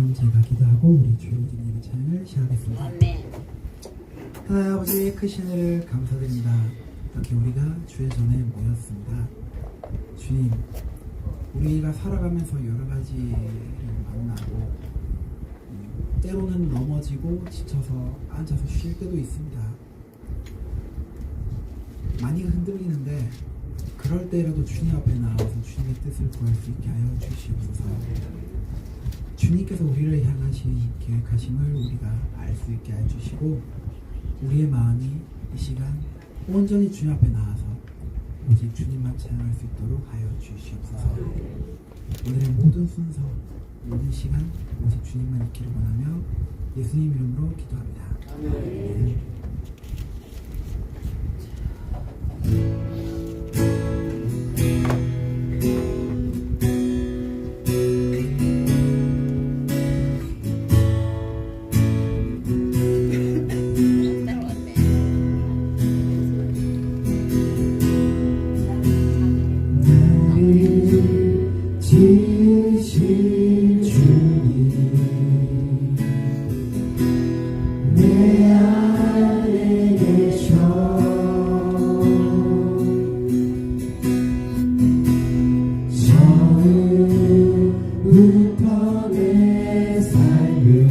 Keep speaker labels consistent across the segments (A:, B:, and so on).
A: 그럼 제가 기도하고 우리 주일진님의 찬양을 시작하겠습니다. 하나님 아버지 크신 은혜를 감사드립니다. 이렇게 우리가 주의 전에 모였습니다. 주님, 우리가 살아가면서 여러 가지를 만나고 때로는 넘어지고 지쳐서 앉아서 쉴 때도 있습니다. 많이 흔들리는데 그럴 때라도 주님 앞에 나와서 주님의 뜻을 구할 수 있게 하여 주시옵소서. 주님께서 우리를 향하신 계획하심을 우리가 알 수 있게 해주시고 우리의 마음이 이 시간 온전히 주님 앞에 나와서 오직 주님만 찬양할 수 있도록 하여 주시옵소서. 오늘의 모든 순서, 모든 시간 오직 주님만 있기를 원하며 예수님 이름으로 기도합니다. 아멘.
B: 지으신 주님 내 안에 계셔 처음부터 내 삶을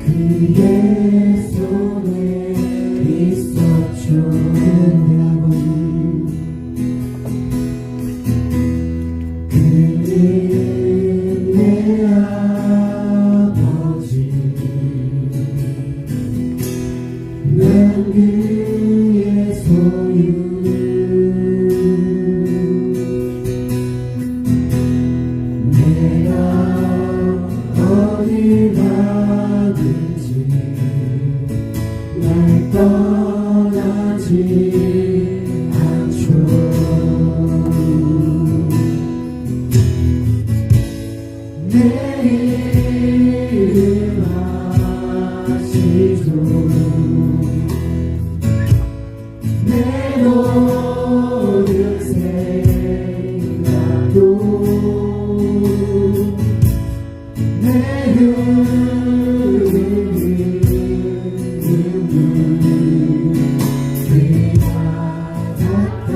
B: 그의 손에 있었죠. 내 아버지 난 그의 소유 내가 어딜 가든지 날 떠나지 않죠. 내 이름 아시죠. 내 모든 생각도 내 흐름을 다 닦아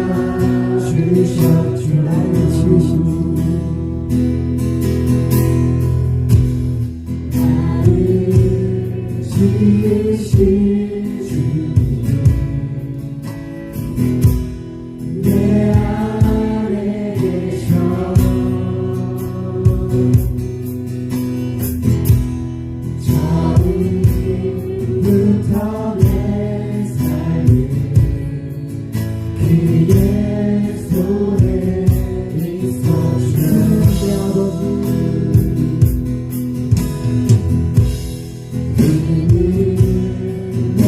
B: 주셨죠. 나를 지으신 지으신 주님 내 안에 계셔 처음부터 내 삶을 그의 손에 있어주셔. 내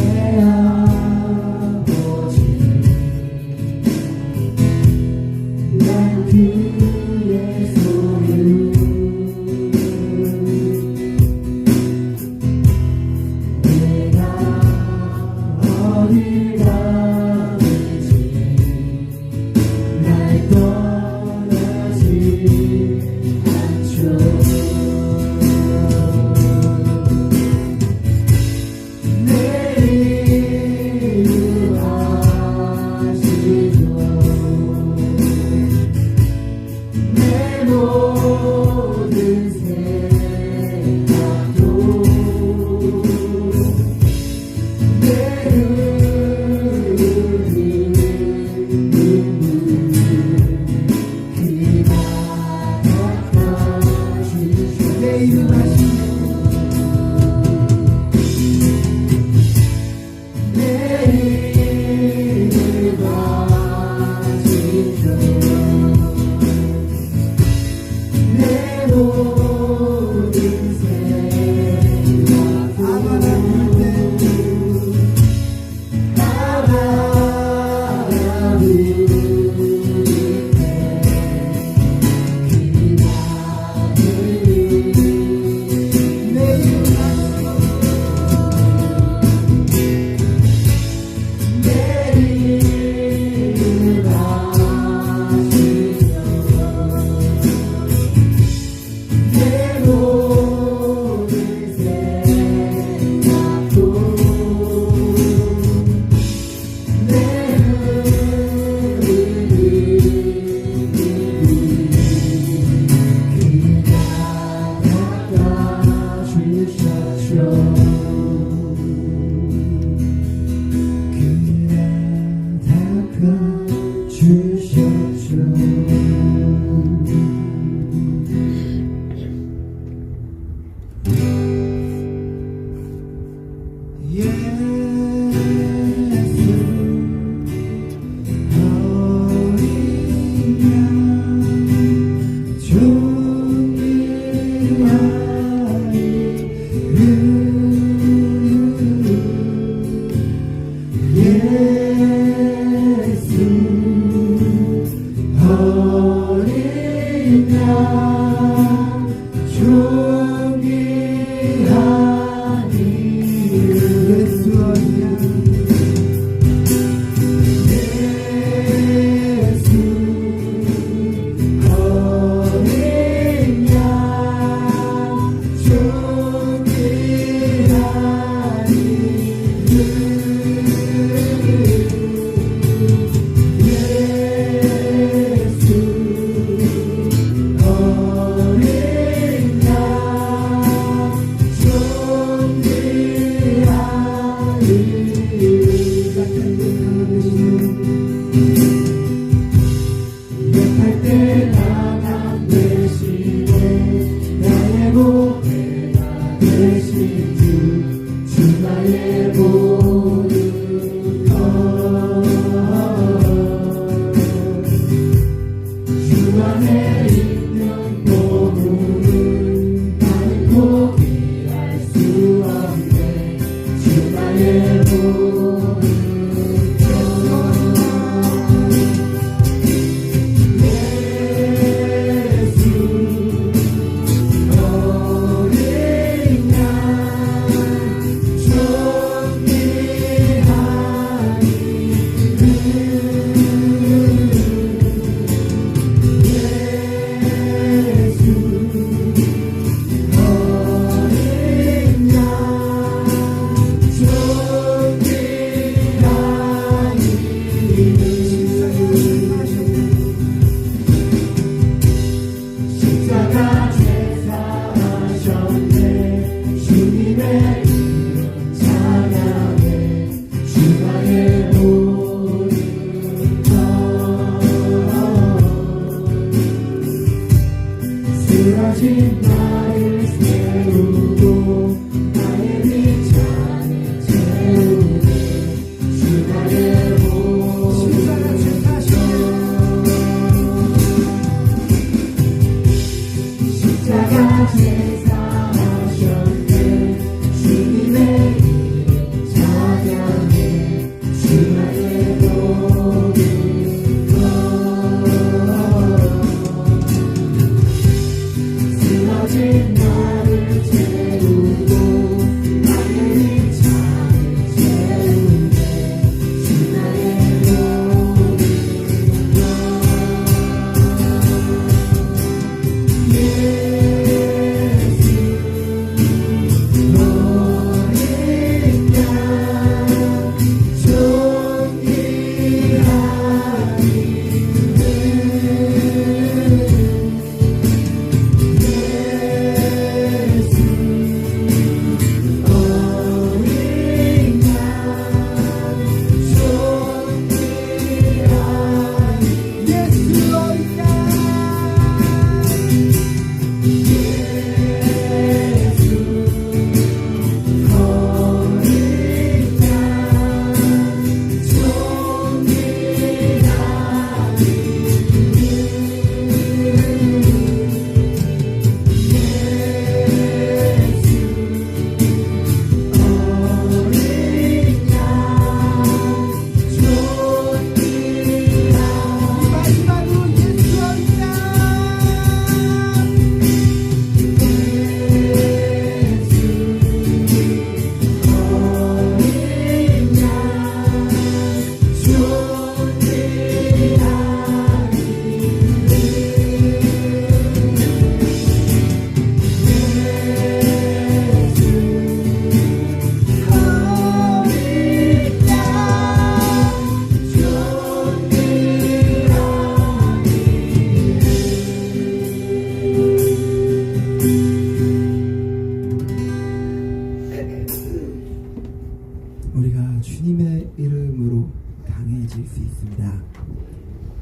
A: 우리가 주님의 이름으로 강해질 수 있습니다.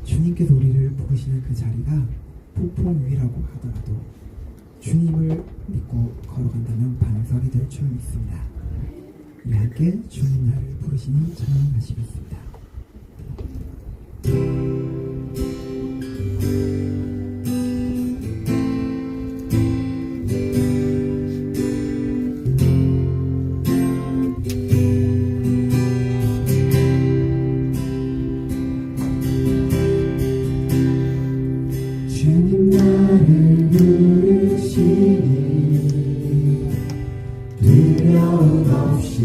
A: 주님께서 우리를 부르시는 그 자리가 폭풍 위라고 하더라도 주님을 믿고 걸어간다면 반석이 될 줄 믿습니다. 우리 함께 주님 나를 부르시니 찬양하시겠습니다.
B: 주님 나를 부르시니 두려움 없이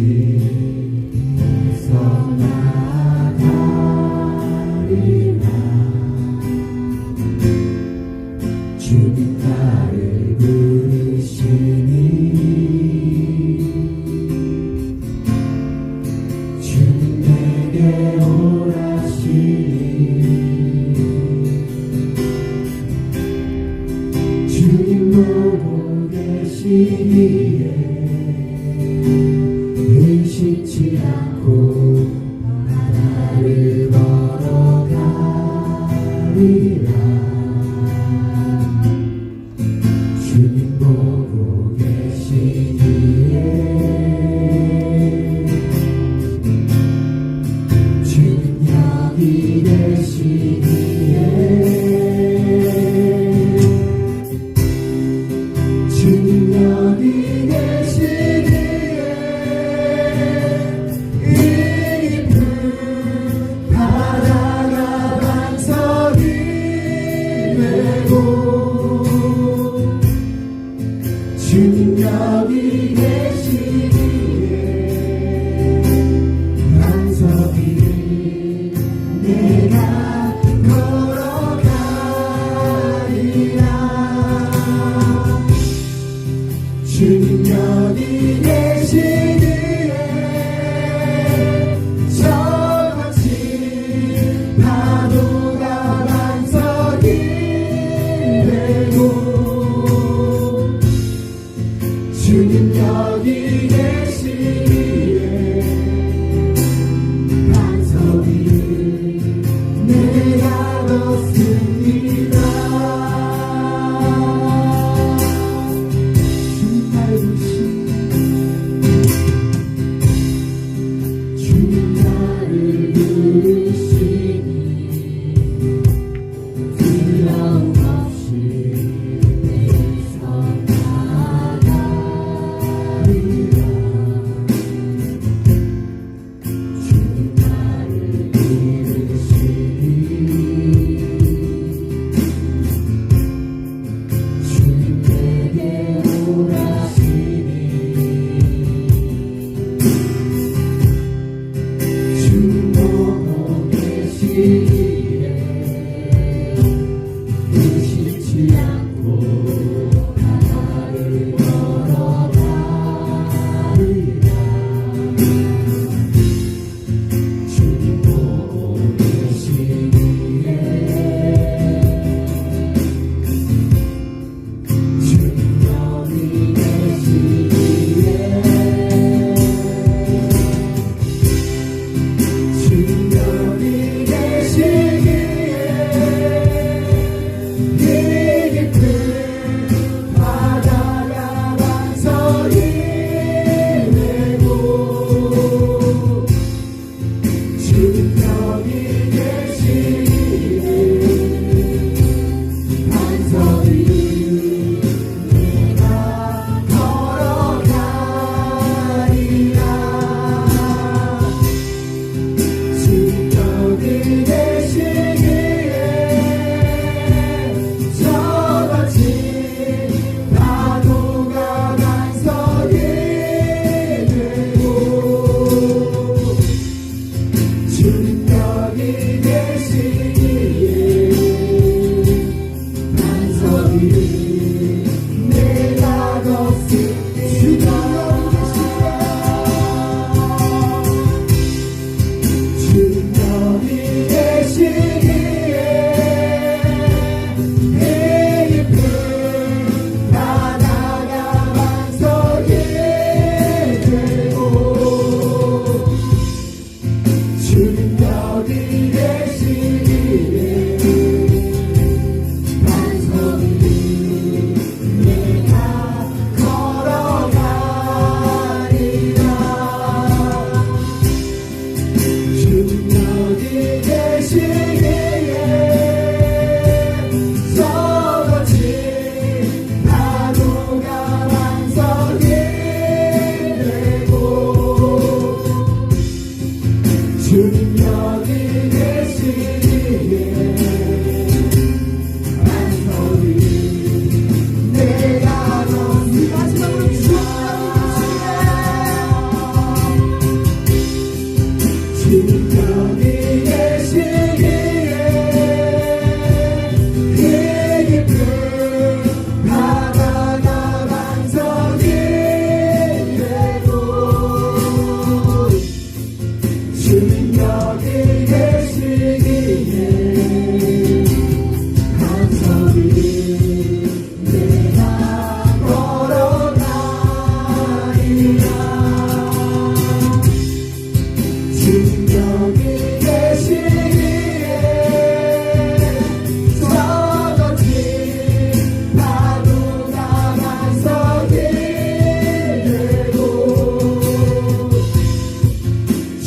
B: 서 나아가리라. 주님 나를 부르시니 주님 내게 오라시니 주님 보고 계시기에 의심치 않고 바다를 걸어가리라. 주님 보고 계시기에 주님 여기 계시기에 주님 여기 계시기에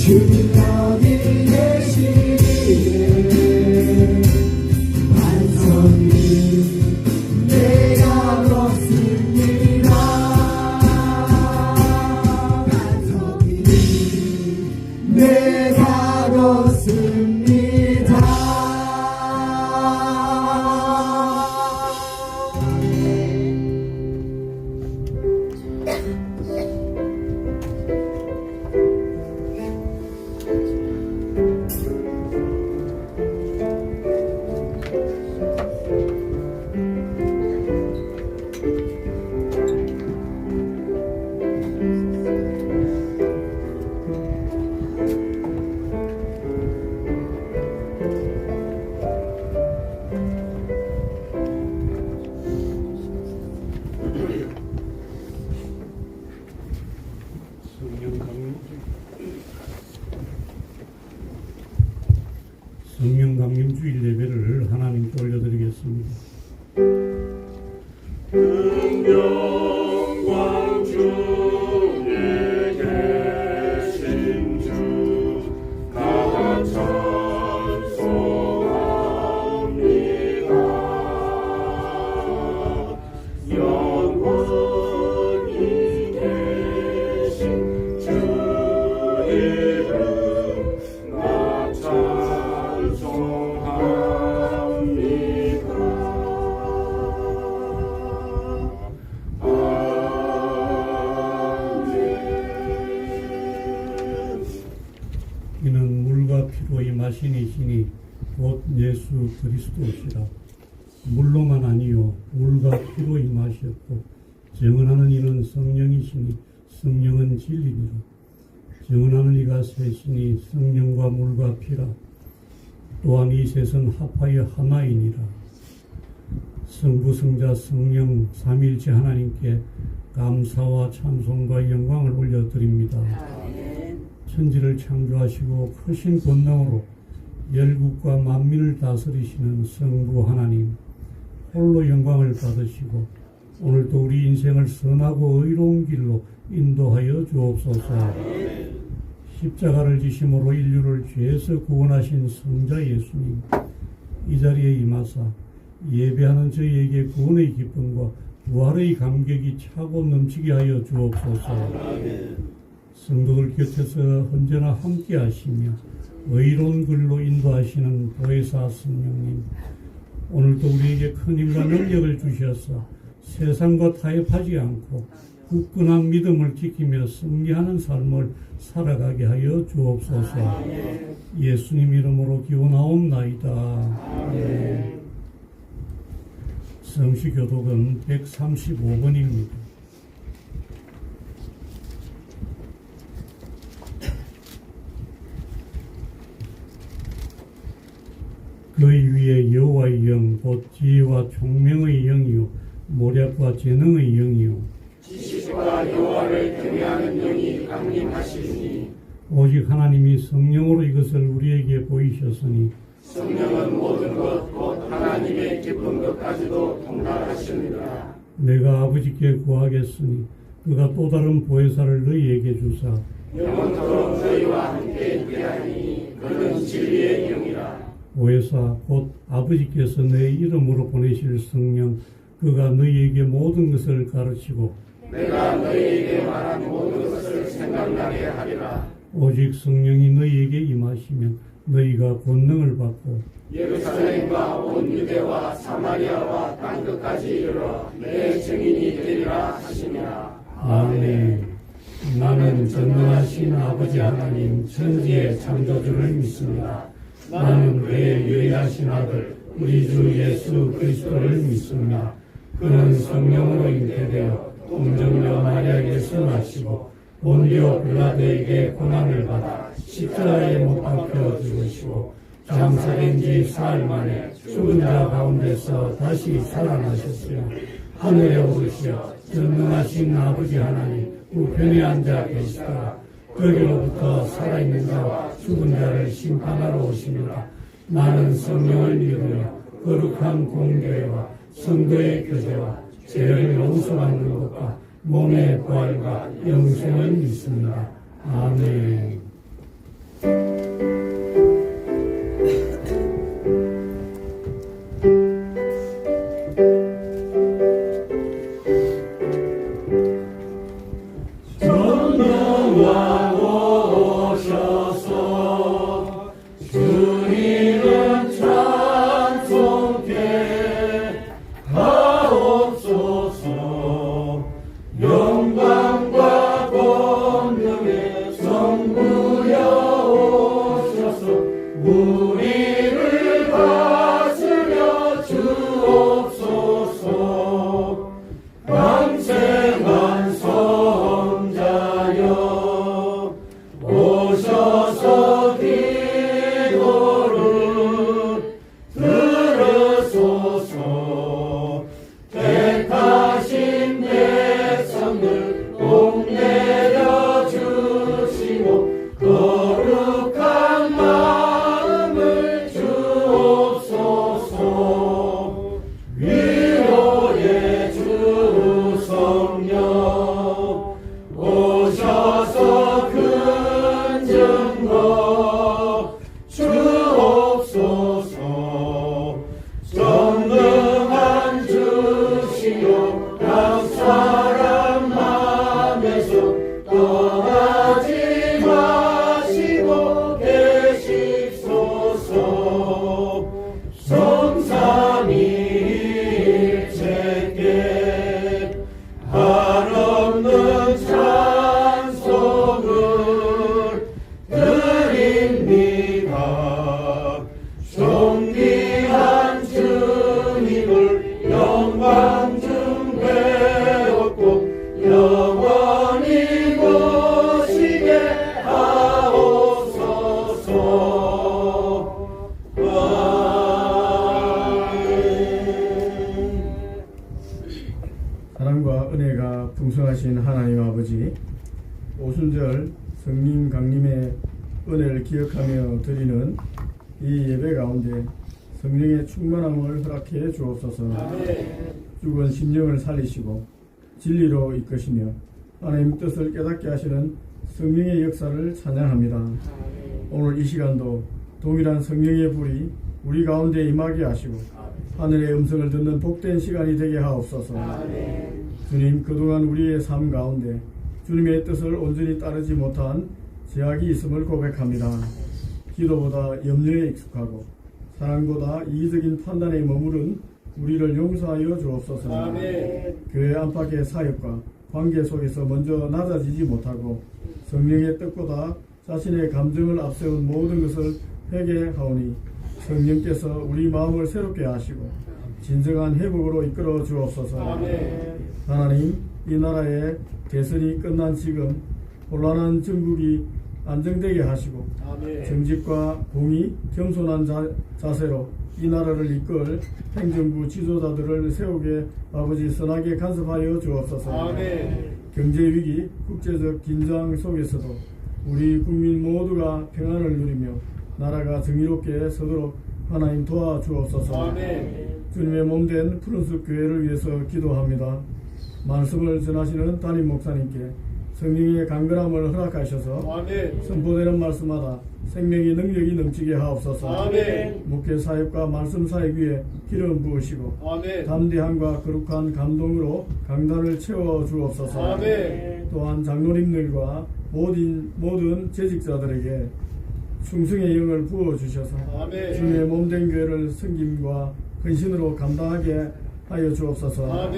B: 주님 여기 계시기에 반석이 내가 걷습니다. 반석이 내가 걷습니다.
C: 성령 강림 주일 예배를 하나님께 올려드리겠습니다.
D: 영광 중에 계신 주 나 찬송합니다. 영원히 계신 주 이름 나
C: 이는 물과 피로 임하신 이시니 곧 예수 그리스도시라. 물로만 아니요 물과 피로 임하셨고 증언하는 이는 성령이시니 성령은 진리니라. 증언하는 이가 셋이니 성령과 물과 피라. 또한 이 셋은 합하여 하나이니라. 성부 성자 성령 삼일체 하나님께 감사와 찬송과 영광을 올려드립니다. 천지를 창조하시고 크신 권능으로 열국과 만민을 다스리시는 성부 하나님, 홀로 영광을 받으시고 오늘도 우리 인생을 선하고 의로운 길로 인도하여 주옵소서. 십자가를 지심으로 인류를 죄에서 구원하신 성자 예수님, 이 자리에 임하사 예배하는 저희에게 구원의 기쁨과 부활의 감격이 차고 넘치게 하여 주옵소서. 성도들 곁에서 언제나 함께 하시며 의로운 길로 인도하시는 보혜사 성령님, 오늘도 우리에게 큰 힘과 능력을 주셔서 세상과 타협하지 않고 굳건한 믿음을 지키며 승리하는 삶을 살아가게 하여 주옵소서. 예수님 이름으로 기원하옵나이다. 성시교독은 135번입니다. 그의 위에 여호와의 영, 곧 지혜와 총명의 영이요 모략과 재능의 영이요
D: 지식과 여호와를 경외하는 영이 강림하시니
C: 오직 하나님이 성령으로 이것을 우리에게 보이셨으니
D: 성령은 모든 것 곧 하나님의 깊은 것까지도 통달하십니다.
C: 내가 아버지께 구하겠으니 그가 또 다른 보혜사를 너희에게 주사
D: 영원토록 너희와 함께 있게 하니 그는 진리의 영이라.
C: 보혜사 곧 아버지께서 내 이름으로 보내실 성령, 그가 너희에게 모든 것을 가르치고
D: 내가 너희에게 말한 모든 것을 생각나게 하리라.
C: 오직 성령이 너희에게 임하시면 너희가 권능을 받고
D: 예루살렘과 온 유대와 사마리아와 땅 끝까지 이르러 내 증인이 되리라 하시니라.
C: 아멘. 나는 전능하신 아버지 하나님 천지의 창조주를 믿습니다. 나는 그의 유일하신 아들 우리 주 예수 그리스도를 믿습니다. 그는 성령으로 잉태되어 동정녀 마리아에게서 나시고 본디오 빌라도에게 고난을 받아 십자가에 못 박혀 죽으시고 장사된 지 사흘 만에 죽은 자 가운데서 다시 살아나셨으며 하늘에 오르시어 전능하신 아버지 하나님 우편에 앉아 계시다가 거기로부터 살아있는 자와 죽은 자를 심판하러 오십니다. 나는 성령을 믿으며 거룩한 공교회와 성도의 교제와 죄를 용서받는 것과 몸의 부활과 영생을 믿습니다. 아멘.
D: 우리를 다스려 주옵소서. 왕생한 성자여 오셔서 기도를 들으소서. 택하신 백성들 복 내려 주시고 거룩한 마음을 주옵소서. 위로의 주 성령 오셔서 큰 증거 주옵소서. 전능한 주시여 각 사람 맘에서 떠나지 마시고 계십소서. 성삼위일체께 한없는 찬송을 드립니다. 존귀한 주님을 영광 중 배웠고 영원히 모시게 하옵소서. 아멘.
E: 사랑과 은혜가 풍성하신 하나님 아버지, 오순절 성림 강림의 은혜를 기억하며 드리는 이 예배 가운데 성령의 충만함을 허락해 주옵소서. 죽은 심령을 살리시고 진리로 이끄시며 하나님 뜻을 깨닫게 하시는 성령의 역사를 찬양합니다. 오늘 이 시간도 동일한 성령의 불이 우리 가운데 임하게 하시고 하늘의 음성을 듣는 복된 시간이 되게 하옵소서. 주님, 그동안 우리의 삶 가운데 주님의 뜻을 온전히 따르지 못한 제약이 있음을 고백합니다. 기도보다 염려에 익숙하고 사랑보다 이기적인 판단에 머무른 우리를 용서하여 주옵소서. 교회 안팎의 사역과 관계 속에서 먼저 낮아지지 못하고 성령의 뜻보다 자신의 감정을 앞세운 모든 것을 회개하오니 성령께서 우리 마음을 새롭게 하시고 진정한 회복으로 이끌어 주옵소서. 하나님, 이 나라의 대선이 끝난 지금 혼란한 정국이 안정되게 하시고 정직과 공의, 겸손한 자세로 이 나라를 이끌 행정부 지도자들을 세우게 아버지 선하게 간섭하여 주옵소서. 경제위기, 국제적 긴장 속에서도 우리 국민 모두가 평안을 누리며 나라가 정의롭게 서도록 하나님 도와주옵소서. 주님의 몸된 푸른숲 교회를 위해서 기도합니다. 말씀을 전하시는 담임 목사님께 성령의 강건함을 허락하셔서 선포되는 말씀마다 생명의 능력이 넘치게 하옵소서. 목회 사역과 말씀 사역 위에 기름 부으시고 담대함과 거룩한 감동으로 강단을 채워 주옵소서. 또한 장로님들과 모든 재직자들에게 충성의 영을 부어 주셔서 주님의 몸된 교회를 섬김과 헌신으로 감당하게 하여 주옵소서.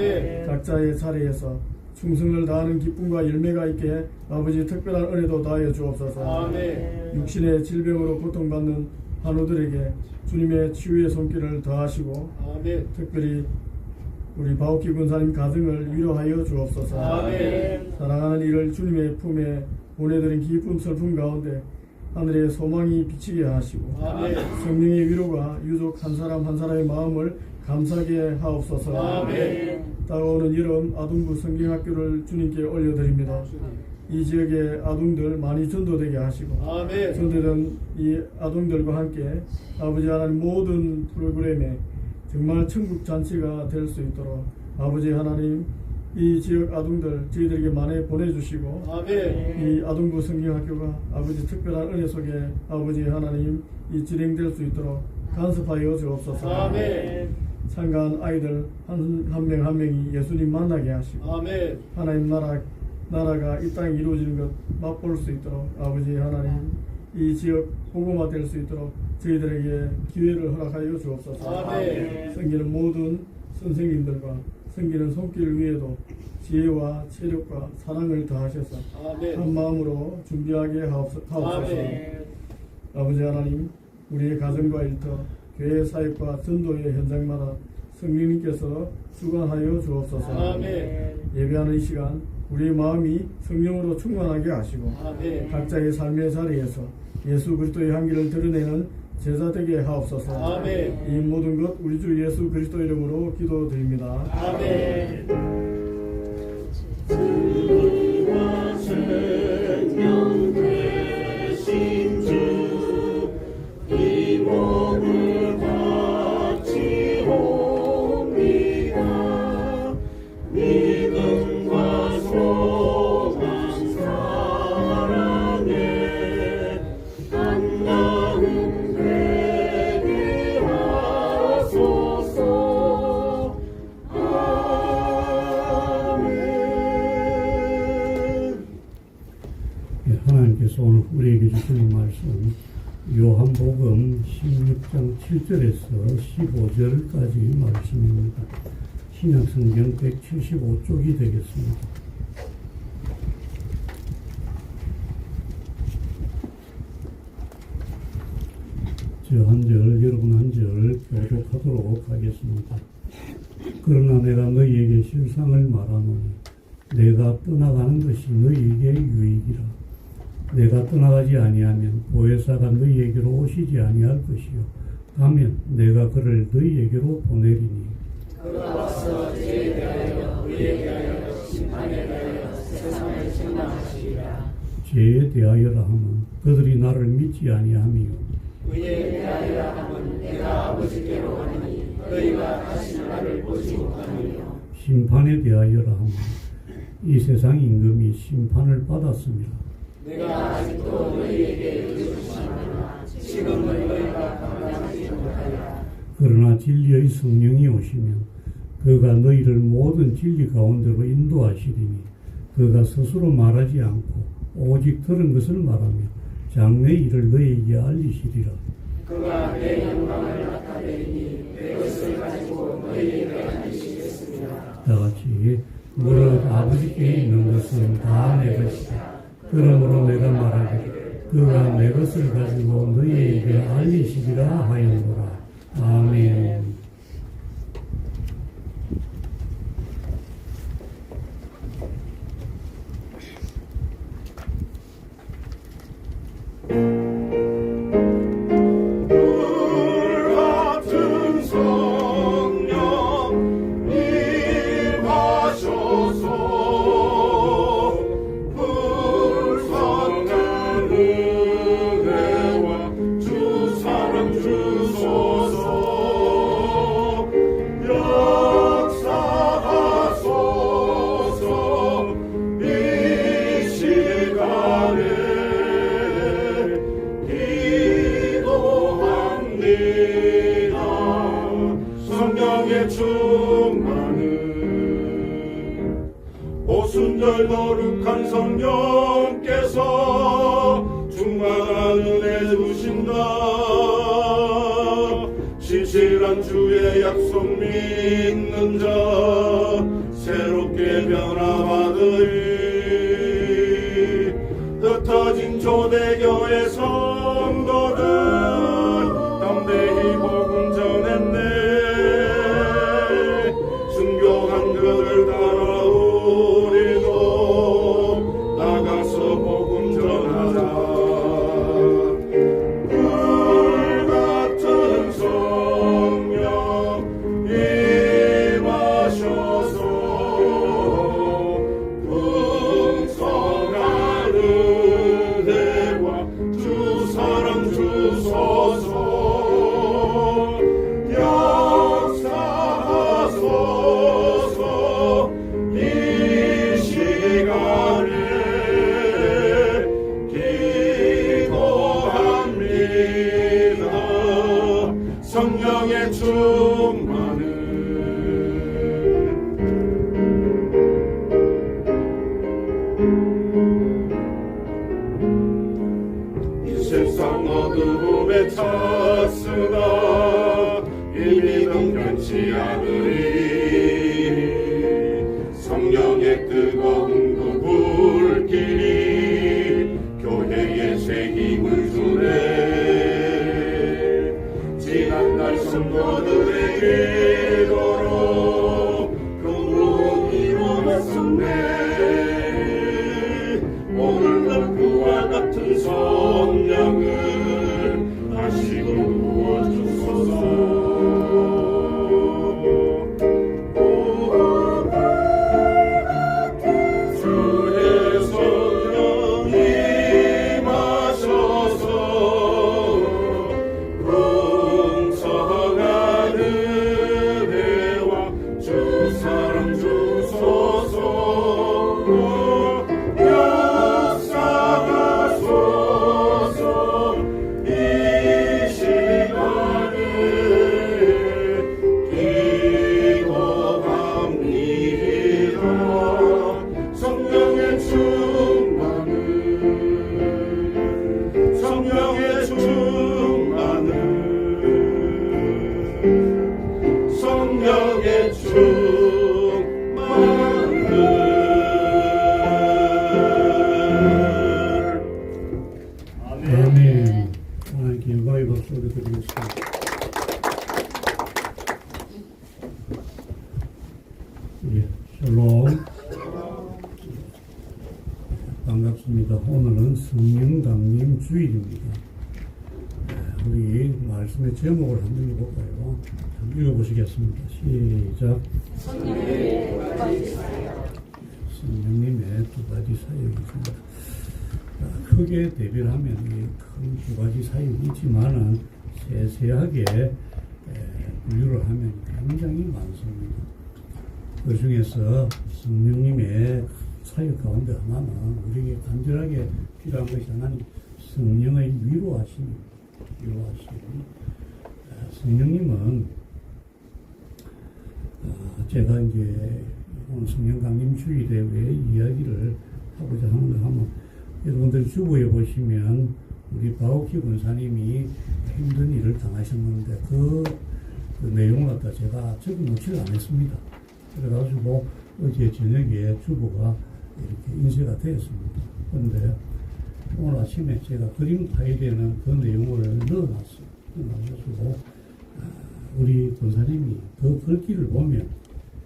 E: 각자의 자리에서 충성을 다하는 기쁨과 열매가 있게 아버지 특별한 은혜도 다하여 주옵소서. 육신의 질병으로 고통받는 환우들에게 주님의 치유의 손길을 더하시고 특별히 우리 바오키 군사님 가정을 위로하여 주옵소서. 사랑하는 이를 주님의 품에 보내드린 기쁨 슬픔 가운데 하늘의 소망이 비치게 하시고 성령의 위로가 유족 한 사람 한 사람의 마음을 감사하게 하옵소서. 다가오는 여름 아동부 성경학교를 주님께 올려드립니다. 이 지역의 아동들 많이 전도되게 하시고 전도된 이 아동들과 함께 아버지 하나님 모든 프로그램에 정말 천국 잔치가 될 수 있도록 아버지 하나님 이 지역 아동들 저희들에게 많이 보내주시고 이 아동부 성경학교가 아버지 특별한 은혜 속에 아버지 하나님 이 진행될 수 있도록 간섭하여 주옵소서. 참가한 아이들 한 명 한 명이 예수님 만나게 하시고 하나님 나라가 이 땅에 이루어지는 것 맛볼 수 있도록 아버지 하나님 이 지역 복음화 될 수 있도록 저희들에게 기회를 허락하여 주옵소서. 섬기는 모든 선생님들과 섬기는 손길 위에도 지혜와 체력과 사랑을 더하셔서 한 마음으로 준비하게 하옵소서. 아버지 하나님 우리의 가정과 일터, 교회 사역과 전도의 현장마다 성령님께서 주관하여 주옵소서.
D: 아멘.
E: 예배하는 시간 우리의 마음이 성령으로 충만하게 하시고
D: 아멘.
E: 각자의 삶의 자리에서 예수 그리스도의 향기를 드러내는 제자 되게 하옵소서.
D: 아멘.
E: 이 모든 것 우리 주 예수 그리스도 이름으로 기도드립니다.
D: 아멘.
F: 주와 생명 되신 주 이 몸을 바치옵니다. 믿음과 소망 사랑에 한마음 되게 하소서. 아멘.
C: 하나님께서 오늘 우리에게 주시는 말씀 요한복음 16장 7절에서 15절까지 말씀입니다. 신약성경 175쪽이 되겠습니다. 저 한 절, 여러분 한 절 교독하도록 하겠습니다. 그러나 내가 너희에게 실상을 말하노니 내가 떠나가는 것이 너희에게 유익이라. 내가 떠나가지 아니하면 보혜사가 너희에게로 오시지 아니할 것이요 가면 내가 그를 너희에게로 보내리니.
D: 그가 와서 죄에 대하여 의에 대하여 심판에 대하여 세상을 책망하시리라.
C: 죄에 대하여라 하면 그들이 나를 믿지 아니함이요
D: 의에 대하여 하면 내가 아버지께로 가니 너희가 다시 나를 보지 못하느뇨.
C: 심판에 대하여라 하면 이 세상 임금이 심판을 받았습니다.
D: 내가 아직도 너희에게 의존하노라. 지금은 너희가 감당하지 못하리라.
C: 그러나 진리의 성령이 오시면 그가 너희를 모든 진리 가운데로 인도하시리니 그가 스스로 말하지 않고 오직 들은 것을 말하며 장래 일을 너희에게 알리시리라.
D: 그가 내 영광을 나타내리니 내 것을 가지고 너희에게 알리시겠습니다.
C: 다같이 무릇 아버지께 있는 것은 다 내 것이다. 그러므로 내가 말하기를 그가 내 것을 가지고 너희에게 알리시리라 하였노라. 아멘.
F: 같은 성령 임하셔서 불성한 은혜와 주 사랑 주소서. 역사하소서. 이 시간에 기도합니다. 성령의 충만은 오순절 거룩한 성령께서 충만한 은혜 주신다. 신실한 주의 약속 믿는 자 새롭게 변화받으리. 흩어진 초대교회 성도들 담대히 복음 전했네. 순교한 그들 따라 우리도 나가서 복음 전하자. 불같은 성령 임하셔서 풍성한 은혜와 주 사랑 주소서. 역사하소서. 이 시간에 기도합니다. 성령의 충만은 이 세상 어두움에 찼으나 이 믿음 변치 않으리. 성령의 뜨거운 그 불길이 교회에 새 힘을 주네. 증거들의 기도로 그 문 이루었었네. 오늘날 그와 같은 성령을 다시금 부어주소서. 주의 성령 임하셔서 풍성한 은혜와 주 사랑 주소서. 역사하소서. 이 시간에 기도합니다. 성령의 충만을 성령의 충만을 성령의 충만을.
C: 아멘. 하나님께 영광의 박수 올려드리겠습니다. 예, 샬롬. 반갑습니다. 오늘은 성령강림 주일입니다. 우리 말씀의 제목을 한번 읽어볼까요? 한번 읽어보시겠습니다. 시작. 성령님의 두 가지 사역이 있습니다. 크게 대비를 하면 큰 두 가지 사역이 있지만은 세세하게 분류를 하면 굉장히 많습니다. 그 중에서 성령님의 사역 가운데 하나는 우리에게 간절하게 필요한 것이 하나님 성령의 위로하심입니다. 위로하심. 성령님은 제가 이제 오늘 성령 강림 주일에 왜 이야기를 하고자 하는가 하면 여러분들 주보에 보시면 우리 바오키 권사님이 힘든 일을 당하셨는데 그 내용을 갖다 제가 적어놓지를 않았습니다. 그래가지고 어제 저녁에 주보가 이렇게 인쇄가 되었습니다. 그런데 오늘 아침에 제가 그림 파일에는 그 내용을 넣어놨어요. 넣어가지고 우리 권사님이 그 글귀를 보면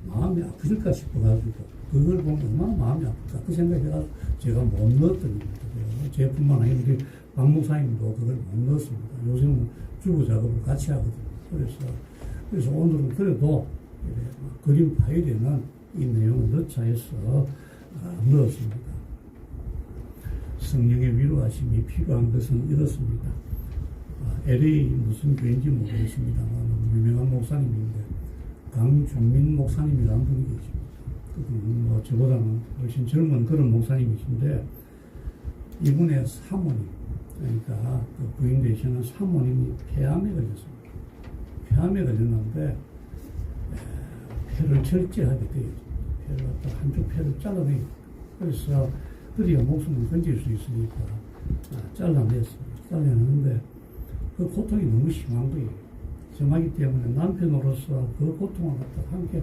C: 마음이 아프실까 싶어가지고 그걸 보면 얼마나 마음이 아플까 그 생각해가지고 제가 못 넣었던 겁니다. 제뿐만 아니라 우리 박 목사님도 그걸 못 넣었습니다. 요즘은 주부 작업을 같이 하거든요. 그래서 오늘은 그래도 그림 파일에는 이 내용을 넣자 해서 넣었습니다. 성령의 위로하심이 필요한 것은 이렇습니다. LA 무슨 교인지 모르겠습니다만 유명한 목사님인데 강준민 목사님이라는 분이 계십니다. 그분은 뭐 저보다는 훨씬 젊은 그런 목사님이신데 이분의 사모님, 그러니까 그 부인 되시는 사모님이 폐암에 걸렸습니다. 폐암에 걸렸는데 폐를 절제하게 되었습니다. 폐를 갖다 한쪽 폐를 잘라내요. 그래서 그래야 목숨을 건질 수 있으니까 잘라냈습니다. 잘라냈는데 그 고통이 너무 심한 거예요. 심하기 때문에 남편으로서 그 고통을 갖다가 함께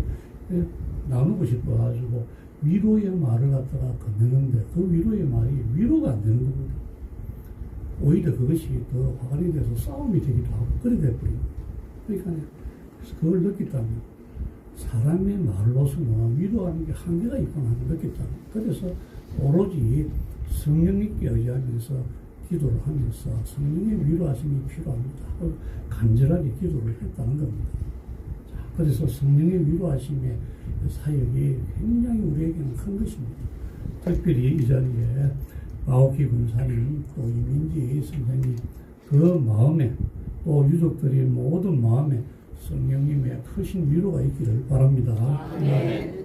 C: 나누고 싶어가지고 위로의 말을 갖다가 건네는데 그 위로의 말이 위로가 안 되는 겁니다. 오히려 그것이 더 화관이 돼서 싸움이 되기도 하고 그래 돼버립니다. 그러니까 그걸 느꼈다면 사람의 말로서는 위로하는 게 한계가 있구나 느꼈다면 그래서 오로지 성령님께 의지하면서 기도를 하면서 성령의 위로하심이 필요합니다. 간절하게 기도를 했다는 겁니다. 자, 그래서 성령의 위로하심의 사역이 굉장히 우리에게는 큰 것입니다. 특별히 이 자리에 바오키 권사님, 또 이민지 선생님 그 마음에 또 유족들이 모든 마음에 성령님의 크신 위로가 있기를 바랍니다. 네.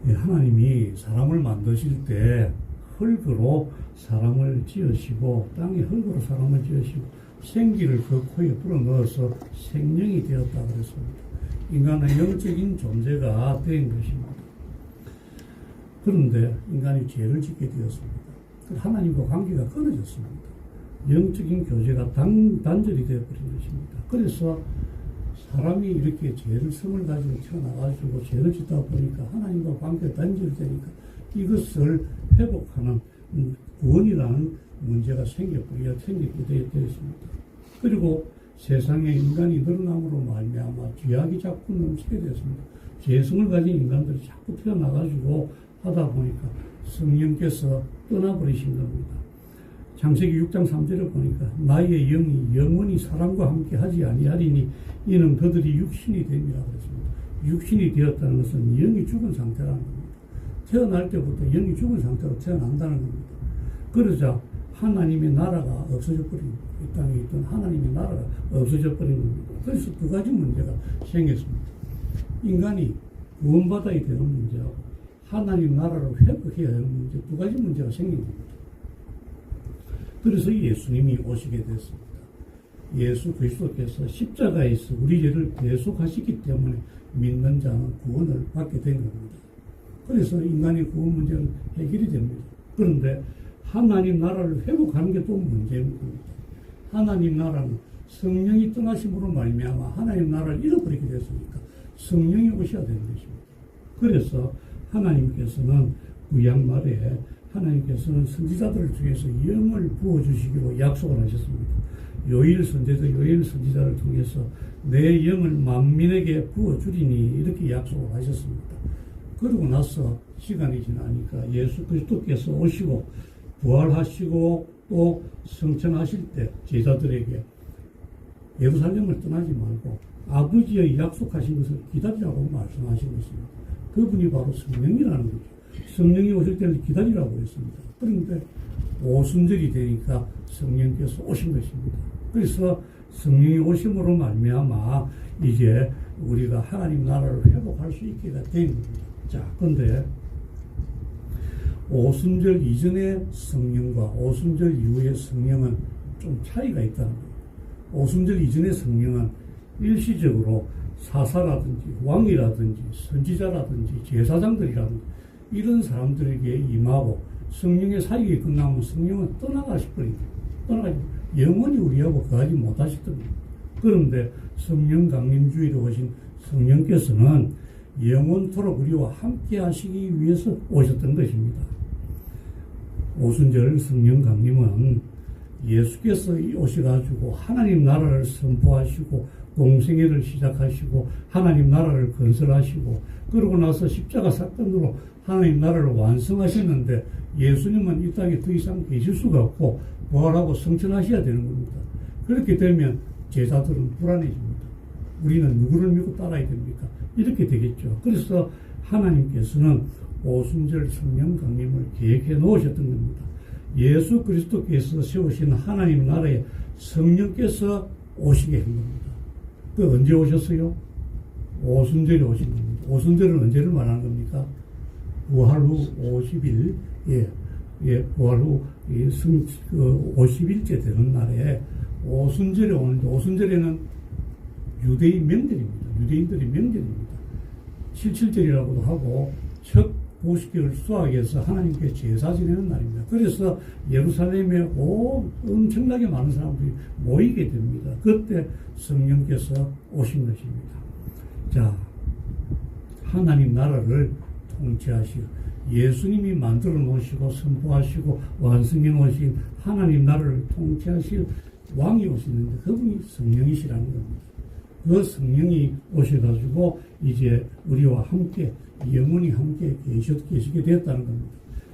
C: 하나님이 사람을 만드실 때 흙으로 사람을 지으시고 땅에 흙으로 사람을 지으시고 생기를 그 코에 불어넣어서 생명이 되었다 그랬습니다. 인간은 영적인 존재가 된 것입니다. 그런데 인간이 죄를 짓게 되었습니다. 하나님과 관계가 끊어졌습니다. 영적인 교제가 단절이 되어버린 것입니다. 그래서 사람이 이렇게 죄를 성을 가지고 태어나가지고 죄를 짓다 보니까 하나님과 관계가 단절되니까 이것을 회복하는 구원이라는 문제가 생기게 되었습니다. 그리고 세상에 인간이 늘어남으로 말미암아 죄악이 자꾸 넘치게 됐습니다. 죄성을 가진 인간들이 자꾸 태어나가지고 하다 보니까 성령께서 떠나버리신 겁니다. 창세기 6장 3절을 보니까 나의 영이 영원히 사람과 함께 하지 아니하리니 이는 그들이 육신이 됨이라 그랬습니다. 육신이 되었다는 것은 영이 죽은 상태라는 겁니다. 태어날 때부터 영이 죽은 상태로 태어난다는 겁니다. 그러자 하나님의 나라가 없어져 버린 겁니다. 이 땅에 있던 하나님의 나라가 없어져 버린 겁니다. 그래서 두 가지 문제가 생겼습니다. 인간이 구원받아야 되는 문제하고 하나님 나라를 회복해야 하는 문제, 두 가지 문제가 생긴 겁니다. 그래서 예수님이 오시게 됐습니다. 예수 그리스도께서 십자가에서 우리 죄를 대속하시기 때문에 믿는 자는 구원을 받게 된 겁니다. 그래서 인간의 구원 문제는 해결이 됩니다. 그런데 하나님 나라를 회복하는 게 또 문제입니다. 하나님 나라는 성령이 떠나심으로 말미암아 하나님 나라를 잃어버리게 됐으니까 성령이 오셔야 되는 것입니다. 그래서 하나님께서는 구약 말에 하나님께서는 선지자들을 통해서 영을 부어주시기로 약속을 하셨습니다. 요엘 선지자, 요엘 선지자를 통해서 내 영을 만민에게 부어주리니 이렇게 약속을 하셨습니다. 그러고 나서 시간이 지나니까 예수 그리스도께서 오시고 부활하시고 또 성천하실 때 제자들에게 예루살렘을 떠나지 말고 아버지의 약속하신 것을 기다리라고 말씀하신 것입니다. 그분이 바로 성령이라는 거죠. 성령이 오실 때를 기다리라고 했습니다. 그런데 오순절이 되니까 성령께서 오신 것입니다. 그래서 성령이 오심으로 말미암아 이제 우리가 하나님 나라를 회복할 수 있게 된 겁니다. 자, 그런데 오순절 이전의 성령과 오순절 이후의 성령은 좀 차이가 있다는 겁니다. 오순절 이전의 성령은 일시적으로 사사라든지 왕이라든지 선지자라든지 제사장들이라든지 이런 사람들에게 임하고 성령의 사역이 끝나면 성령은 떠나가시버립니다. 영원히 우리하고 거하지 못하시더랍니다. 그런데 성령 강림주의로 오신 성령께서는 영원토록 우리와 함께 하시기 위해서 오셨던 것입니다. 오순절 성령 강림은 예수께서 오셔가지고 하나님 나라를 선포하시고 공생애를 시작하시고 하나님 나라를 건설하시고 그러고 나서 십자가 사건으로 하나님 나라를 완성하셨는데 예수님은 이 땅에 더 이상 계실 수가 없고 부활하고 성천하셔야 되는 겁니다. 그렇게 되면 제자들은 불안해집니다. 우리는 누구를 믿고 따라야 됩니까? 이렇게 되겠죠. 그래서 하나님께서는 오순절 성령 강림을 계획해 놓으셨던 겁니다. 예수 그리스도께서 세우신 하나님 나라에 성령께서 오시게 한 겁니다. 그 언제 오셨어요? 오순절에 오신 겁니다. 오순절은 언제를 말하는 겁니까? 부활 후 50일, 부활 후 50일째 되는 날에 오순절에 오는데, 오순절에는 유대인 명절입니다. 유대인들의 명절입니다. 77절이라고도 하고, 첫 50개월 수학에서 하나님께 제사 지내는 날입니다. 그래서 예루살렘에 엄청나게 많은 사람들이 모이게 됩니다. 그때 성령께서 오신 것입니다. 자, 하나님 나라를 통치하시고 예수님이 만들어 놓으시고 선포하시고 완성해 놓으신 하나님 나라를 통치하실 왕이 오시는데 그분이 성령이시라는 겁니다. 그 성령이 오셔가지고 이제 우리와 함께 영원히 함께 계시게 되었다는 겁니다.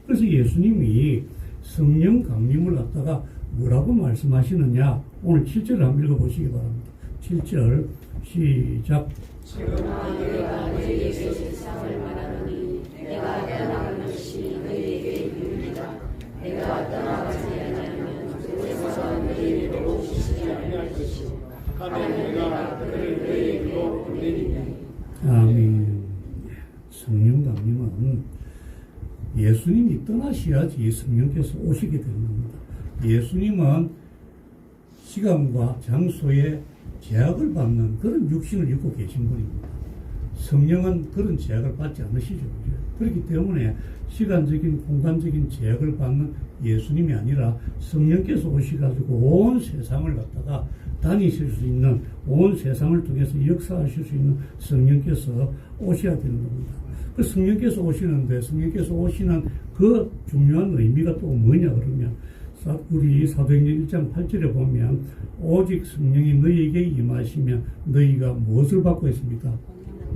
C: 그래서 예수님이 성령 강림을 갖다가 뭐라고 말씀하시느냐, 오늘 7절을 한번 읽어보시기 바랍니다. 7절 시작.
D: 지금 너희가 너희에게 세상을 말하노니 내가 떠나가는 것이 너희에게 유리다. 내가 떠나가지 않으면 그곳에서 너희에게로 오시지 아니할 것이요 하나님과 그를 너희에게로 보내리니.
C: 아멘. 성령 강림은 예수님이 떠나셔야지 성령께서 오시게 되는 겁니다. 예수님은 시간과 장소에 제약을 받는 그런 육신을 입고 계신 분입니다. 성령은 그런 제약을 받지 않으시죠. 그렇기 때문에 시간적인 공간적인 제약을 받는 예수님이 아니라 성령께서 오셔가지고 온 세상을 갖다가 다니실 수 있는, 온 세상을 통해서 역사하실 수 있는 성령께서 오셔야 되는 겁니다. 그 성령께서 오시는데 성령께서 오시는 그 중요한 의미가 또 뭐냐 그러면 우리 사도행전 1장 8절에 보면 오직 성령이 너희에게 임하시면 너희가 무엇을 받고 있습니까?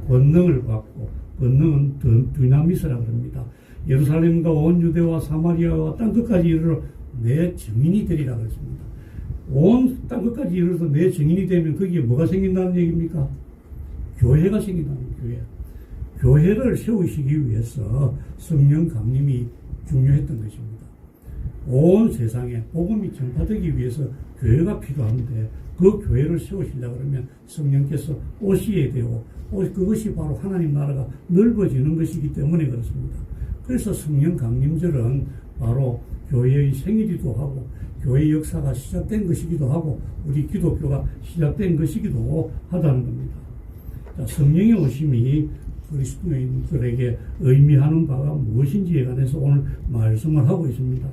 C: 권능을 받고, 권능은 dynamit이라고 합니다. 예루살렘과 온 유대와 사마리아와 땅끝까지 이르러 내 증인이 되리라고 했습니다. 온 땅끝까지 이르러서 내 증인이 되면 거기에 뭐가 생긴다는 얘기입니까? 교회가 생긴다는 교회. 교회를 세우시기 위해서 성령 강림이 중요했던 것입니다. 온 세상에 복음이 전파되기 위해서 교회가 필요한데 그 교회를 세우시려고 그러면 성령께서 오셔야 되고 그것이 바로 하나님 나라가 넓어지는 것이기 때문에 그렇습니다. 그래서 성령 강림절은 바로 교회의 생일이기도 하고 교회 역사가 시작된 것이기도 하고 우리 기독교가 시작된 것이기도 하다는 겁니다. 자, 성령의 오심이 그리스도인들에게 의미하는 바가 무엇인지에 관해서 오늘 말씀을 하고 있습니다.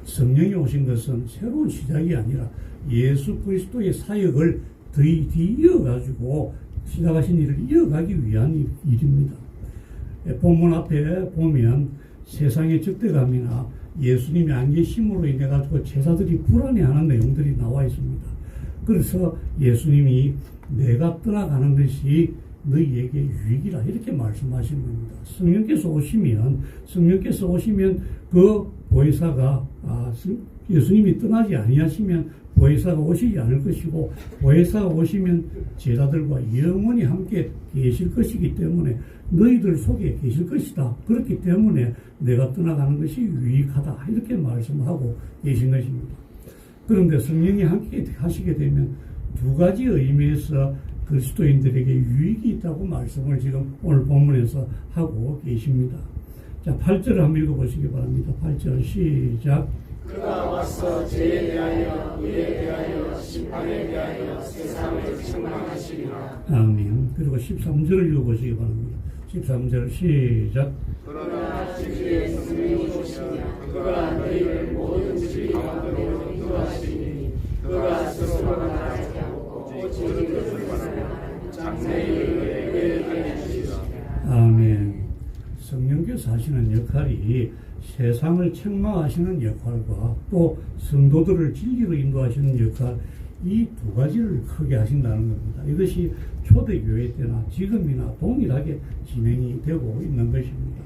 C: 성령이 오신 것은 새로운 시작이 아니라 예수 그리스도의 사역을 더 이어가지고 시작하신 일을 이어가기 위한 일입니다. 본문 앞에 보면 세상의 적대감이나 예수님이 안 계심으로 인해 가지고 제자들이 불안해하는 내용들이 나와 있습니다. 그래서 예수님이 내가 떠나가는 것이 너희에게 유익이라 이렇게 말씀하시는 겁니다. 성령께서 오시면 그 보혜사가 예수님이 떠나지 아니하시면 보혜사가 오시지 않을 것이고 보혜사가 오시면 제자들과 영원히 함께 계실 것이기 때문에 너희들 속에 계실 것이다. 그렇기 때문에 내가 떠나가는 것이 유익하다. 이렇게 말씀하고 계신 것입니다. 그런데 성령이 함께 하시게 되면 두 가지 의미에서 그리스도인들에게 유익이 있다고 말씀을 지금 오늘 본문에서 하고 계십니다. 자, 8절을 한번 읽어보시기 바랍니다. 8절 시작.
D: 그가 와서 죄에 대하여 의에 대하여 심판에 대하여 세상을 책망하시리라.
C: 아멘. 그리고 13절을 읽어보시기 바랍니다. 13절 시작.
D: 그러나 주의 성령이 오시면 그가 너희를 모든 진리 가운데로 인도하시니 그가 스스로가 말하지 않고 오직 그것을 말하는 장세일을 알게 하시리라.
C: 아멘. 성령께서 하시는 역할이 세상을 책망하시는 역할과 또 성도들을 진리로 인도하시는 역할, 이 두 가지를 크게 하신다는 겁니다. 이것이 초대교회 때나 지금이나 동일하게 진행이 되고 있는 것입니다.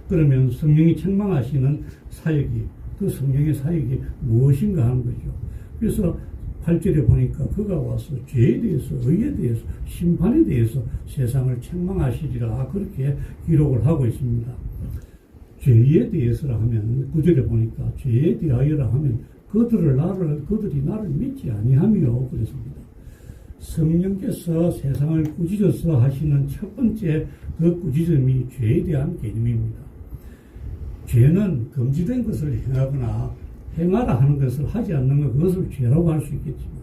C: 그러면 성령이 책망하시는 사역이, 그 성령의 사역이 무엇인가 하는 거죠. 그래서 8절에 보니까 그가 와서 죄에 대해서, 의에 대해서, 심판에 대해서 세상을 책망하시리라, 그렇게 기록을 하고 있습니다. 죄에 대해서라 하면 9절에 보니까 죄에 대하여라 하면 그들이 나를 믿지 아니하며 그랬습니다. 성령께서 세상을 꾸짖어서 하시는 첫 번째 그 꾸짖음이 죄에 대한 개념입니다. 죄는 금지된 것을 행하거나 행하라 하는 것을 하지 않는 것, 그것을 죄라고 할 수 있겠지만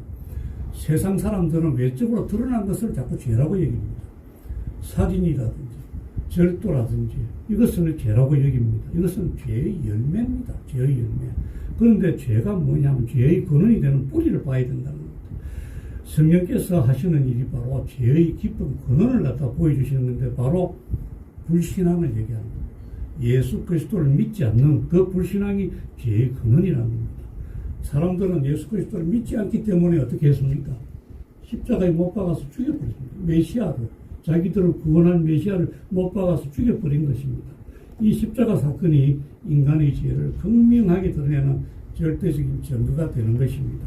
C: 세상 사람들은 외적으로 드러난 것을 자꾸 죄라고 여깁니다. 살인이라든지 절도라든지 이것은 죄라고 여깁니다. 이것은 죄의 열매입니다. 죄의 열매. 그런데 죄가 뭐냐면 죄의 근원이 되는 뿌리를 봐야 된다는 겁니다. 성령께서 하시는 일이 바로 죄의 깊은 근원을 갖다 보여주시는 건데 바로 불신앙을 얘기합니다. 예수 그리스도를 믿지 않는 그 불신앙이 죄의 근원이라는 겁니다. 사람들은 예수 그리스도를 믿지 않기 때문에 어떻게 했습니까? 십자가에 못 박아서 죽여버렸습니다. 메시아를, 자기들을 구원할 메시아를 못 박아서 죽여버린 것입니다. 이 십자가 사건이 인간의 죄를 극명하게 드러내는 절대적인 증거가 되는 것입니다.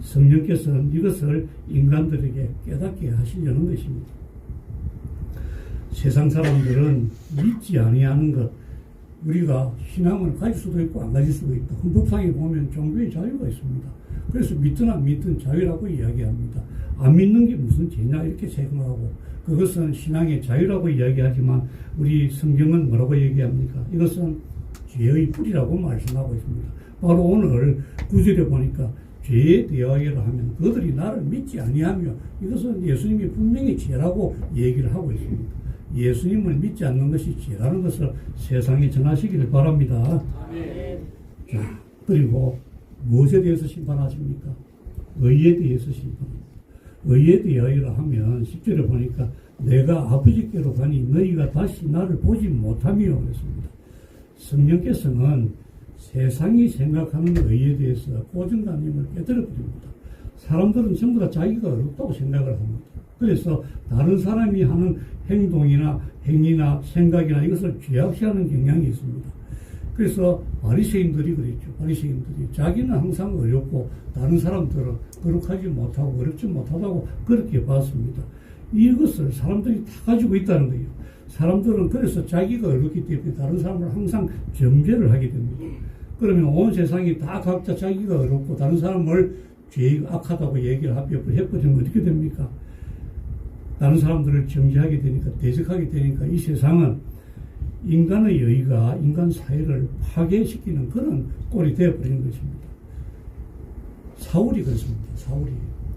C: 성령께서는 이것을 인간들에게 깨닫게 하시려는 것입니다. 세상 사람들은 믿지 아니하는 것, 우리가 신앙을 가질 수도 있고 안 가질 수도 있다. 헌법상에 보면 종교의 자유가 있습니다. 그래서 믿든 안 믿든 자유라고 이야기합니다. 안 믿는 게 무슨 죄냐 이렇게 생각하고, 그것은 신앙의 자유라고 이야기하지만 우리 성경은 뭐라고 얘기합니까? 이것은 죄의 뿌리라고 말씀하고 있습니다. 바로 오늘 9절에 보니까 죄에 대하여라 하면 그들이 나를 믿지 아니하며, 이것은 예수님이 분명히 죄라고 얘기를 하고 있습니다. 예수님을 믿지 않는 것이 죄라는 것을 세상에 전하시기를 바랍니다. 자, 그리고 무엇에 대해서 심판하십니까? 의에 대해서 심판합니다. 의에 대하여라 하면 10절에 보니까 내가 아버지께로 가니 너희가 다시 나를 보지 못하며 그랬습니다. 성령께서는 세상이 생각하는 의에 대해서 고정관념을 깨뜨려버립니다. 사람들은 전부 다 자기가 어렵다고 생각을 합니다. 그래서 다른 사람이 하는 행동이나 행위나 생각이나 이것을 죄악시하는 경향이 있습니다. 그래서 바리새인들이 그랬죠. 바리새인들이 자기는 항상 어렵고 다른 사람들은 거룩하지 못하고 어렵지 못하다고 그렇게 봤습니다. 이것을 사람들이 다 가지고 있다는 거예요. 사람들은 그래서 자기가 어렵기 때문에 다른 사람을 항상 정죄를 하게 됩니다. 그러면 온 세상이 다 각자 자기가 어렵고 다른 사람을 죄가 악하다고 얘기를 해버리면 어떻게 됩니까? 다른 사람들을 정죄하게 되니까, 대적하게 되니까 이 세상은 인간의 여의가 인간 사회를 파괴시키는 그런 꼴이 되어버리는 것입니다. 사울이 그렇습니다.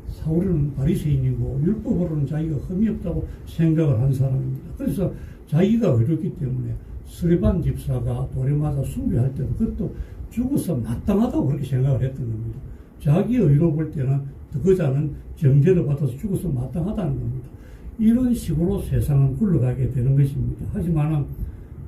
C: 사울은 바리새인이고 율법으로는 자기가 흠이 없다고 생각을 한 사람입니다. 그래서 자기가 어렵기 때문에 스데반 집사가 돌에 맞아 숭배할 때도 그것도 죽어서 마땅하다고 그렇게 생각을 했던 겁니다. 자기 의로 볼 때는 그 자는 정죄를 받아서 죽어서 마땅하다는 겁니다. 이런 식으로 세상은 굴러가게 되는 것입니다. 하지만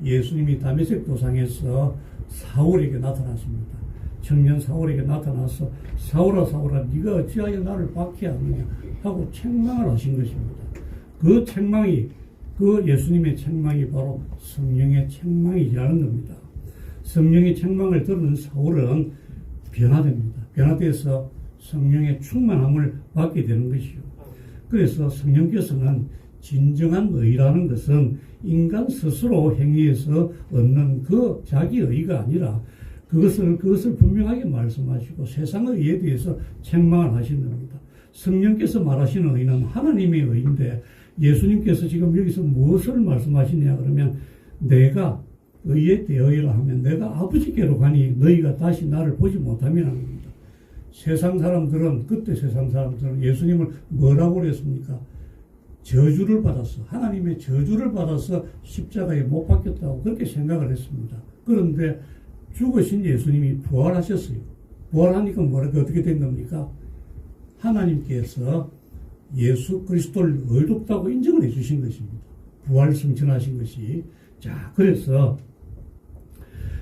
C: 예수님이 다메섹 도상에서 사울에게 나타났습니다. 청년 사울에게 나타나서 사울아 사울아 네가 어찌하여 나를 박해하느냐 하고 책망을 하신 것입니다. 그 책망이, 그 예수님의 책망이 바로 성령의 책망이라는 겁니다. 성령의 책망을 들은 사울은 변화됩니다. 변화돼서 성령의 충만함을 받게 되는 것이요. 그래서 성령께서는 진정한 의라는 것은 인간 스스로 행위해서 얻는 그 자기 의가 아니라 그것을 분명하게 말씀하시고 세상의 의에 대해서 책망을 하시는 겁니다. 성령께서 말하시는 의는 하나님의 의인데 예수님께서 지금 여기서 무엇을 말씀하시냐 그러면 내가 의에 대하여라 하면 내가 아버지께로 가니 너희가 다시 나를 보지 못하면 합니다. 세상 사람들은, 그때 세상 사람들은 예수님을 뭐라고 그랬습니까? 저주를 받았어. 하나님의 저주를 받아서 십자가에 못 박혔다고 그렇게 생각을 했습니다. 그런데 죽으신 예수님이 부활하셨어요. 부활하니까 어떻게 된 겁니까? 하나님께서 예수 그리스도를 의롭다고 인정을 해주신 것입니다. 부활 승천하신 것이. 자, 그래서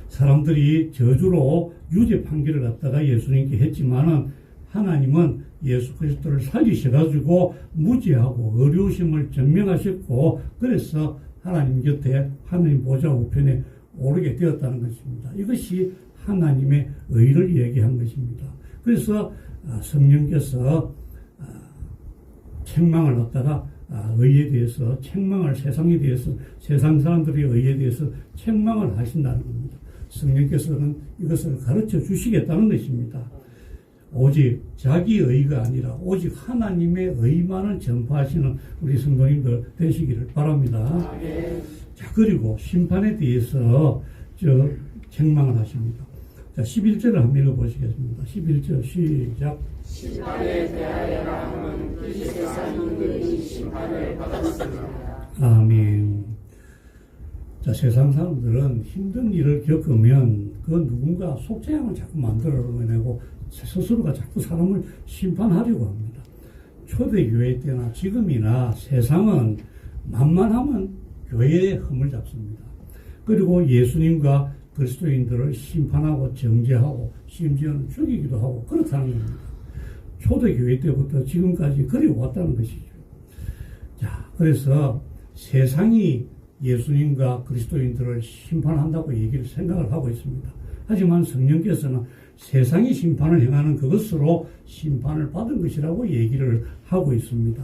C: 사람들이 저주로 유죄 판결을 갖다가 예수님께 했지만은 하나님은 예수 그리스도를 살리셔가지고 무죄하고 어려우심을 증명하셨고 그래서 하나님 곁에 하나님 보좌 우편에 오르게 되었다는 것입니다. 이것이 하나님의 의를 얘기한 것입니다. 그래서 성령께서 책망을 갖다가 의에 대해서 책망을 세상에 대해서 세상 사람들의 의에 대해서 책망을 하신다는 겁니다. 성령께서는 이것을 가르쳐 주시겠다는 것입니다. 오직 자기 의가 아니라 오직 하나님의 의만을 전파하시는 우리 성도님들 되시기를 바랍니다. 자, 그리고 심판에 대해서 책망을 하십니다. 자, 11절을 한번 읽어보시겠습니다. 11절 시작.
D: 심판에 대하여라 함은 이 세상 인간이 심판을 받았습니다.
C: 아멘. 자, 세상 사람들은 힘든 일을 겪으면 그 누군가 속죄양을 자꾸 만들어내고 스스로가 자꾸 사람을 심판하려고 합니다. 초대교회 때나 지금이나 세상은 만만하면 교회의 흠을 잡습니다. 그리고 예수님과 그리스도인들을 심판하고 정죄하고 심지어는 죽이기도 하고 그렇다는 겁니다. 초대교회 때부터 지금까지 그리워왔다는 것이죠. 자, 그래서 세상이 예수님과 그리스도인들을 심판한다고 생각을 하고 있습니다. 하지만 성령께서는 세상이 심판을 행하는 그것으로 심판을 받은 것이라고 얘기를 하고 있습니다.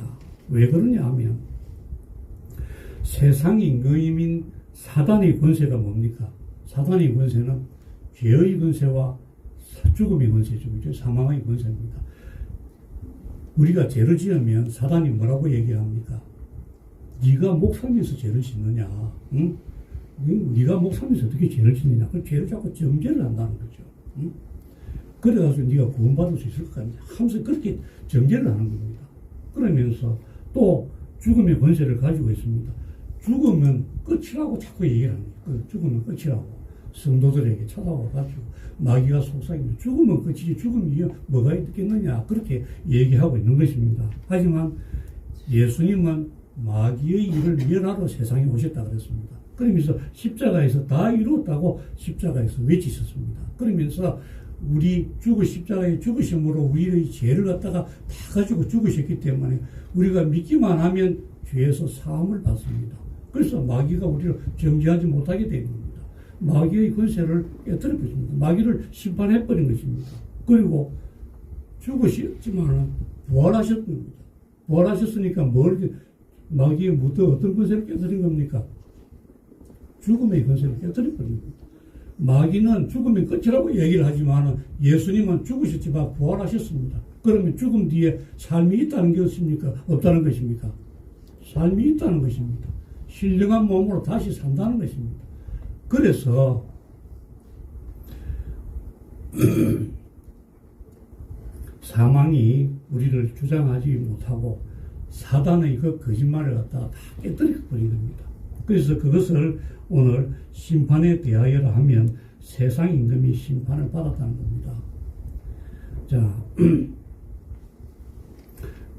C: 왜 그러냐 하면 세상 임금인 사단의 권세가 뭡니까? 사단의 권세는 죄의 권세와 죽음의 권세죠. 사망의 권세입니다. 우리가 죄를 지으면 사단이 뭐라고 얘기를 합니까? 네가 목 살면서 죄를 짓느냐? 응? 네가 목 살면서 어떻게 죄를 짓느냐? 그 죄를 자꾸 정죄를 한다는 거죠. 응? 그래가지고 네가 구원받을 수 있을 것 같냐? 하면서 그렇게 정죄를 하는 겁니다. 그러면서 또 죽음의 권세를 가지고 있습니다. 죽으면 끝이라고 자꾸 얘기를 합니다. 죽으면 끝이라고. 성도들에게 찾아와가지고 마귀가 속삭이면 죽으면 끝이지 죽음이 뭐가 있겠느냐 그렇게 얘기하고 있는 것입니다. 하지만 예수님은 마귀의 일을 멸하러 세상에 오셨다 그랬습니다. 그러면서 십자가에서 다 이루었다고 십자가에서 외치셨습니다. 그러면서 우리 십자가의 죽으심으로 우리의 죄를 갖다가 다 가지고 죽으셨기 때문에 우리가 믿기만 하면 죄에서 사함을 받습니다. 그래서 마귀가 우리를 정죄하지 못하게 되는 겁니다. 마귀의 권세를 깨뜨려 버립니다. 마귀를 심판해버린 것입니다. 그리고 죽으셨지만 부활하셨습니다. 부활하셨으니까 마귀의 어떤 권세를 깨뜨린 겁니까? 죽음의 권세를 깨뜨려 버린 겁니다. 마귀는 죽음의 끝이라고 얘기를 하지만 예수님은 죽으셨지만 부활하셨습니다. 그러면 죽음 뒤에 삶이 있다는 것입니까? 없다는 것입니까? 삶이 있다는 것입니다. 신령한 몸으로 다시 산다는 것입니다. 그래서 사망이 우리를 주장하지 못하고 사단의 그 거짓말을 갖다가 다 깨뜨려 버린 겁니다. 그래서 그것을 오늘 심판에 대하여라 하면 세상 임금이 심판을 받았다는 겁니다. 자,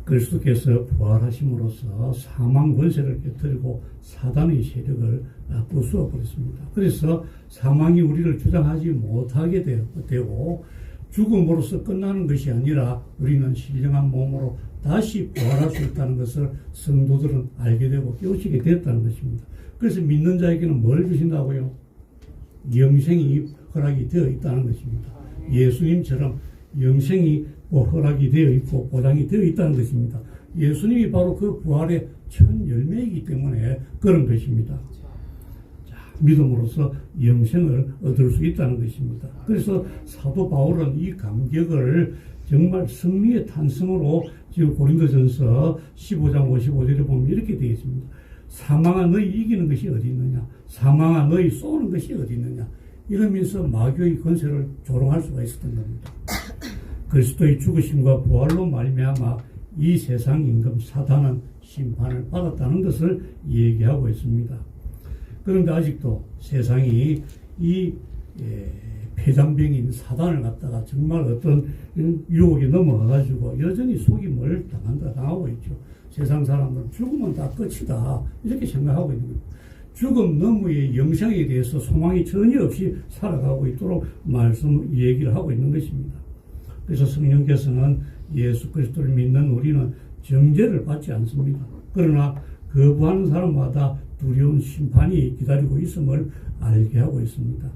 C: 그리스도께서 부활하심으로써 사망 권세를 깨뜨리고 사단의 세력을 부수어 버렸습니다. 그래서 사망이 우리를 주장하지 못하게 되고 죽음으로써 끝나는 것이 아니라 우리는 신령한 몸으로 다시 부활할 수 있다는 것을 성도들은 알게 되고 깨우치게 되었다는 것입니다. 그래서 믿는 자에게는 뭘 주신다고요? 영생이 허락이 되어 있다는 것입니다. 예수님처럼 영생이 허락이 되어 있고 보장이 되어 있다는 것입니다. 예수님이 바로 그 부활의 첫 열매이기 때문에 그런 것입니다. 자, 믿음으로써 영생을 얻을 수 있다는 것입니다. 그래서 사도 바울은 이 감격을 정말 승리의 탄성으로 지금 고린도전서 15장 55절에 보면 이렇게 되어 있습니다. 사망아 너희 이기는 것이 어디 있느냐? 사망아 너희 쏘는 것이 어디 있느냐? 이러면서 마귀의 권세를 조롱할 수가 있었던 겁니다. 그리스도의 죽으심과 부활로 말미암아 이 세상 임금 사단은 심판을 받았다는 것을 얘기하고 있습니다. 그런데 아직도 세상이 이 폐장병인 사단을 갖다가 정말 어떤 유혹에 넘어가가지고 여전히 속임을 당하고 있죠. 세상 사람들은 죽으면 다 끝이다 이렇게 생각하고 있는 겁니다. 죽음 너머의 영생에 대해서 소망이 전혀 없이 살아가고 있도록 얘기를 하고 있는 것입니다. 그래서 성령께서는 예수 그리스도를 믿는 우리는 정죄를 받지 않습니다. 그러나 거부하는 사람마다 두려운 심판이 기다리고 있음을 알게 하고 있습니다.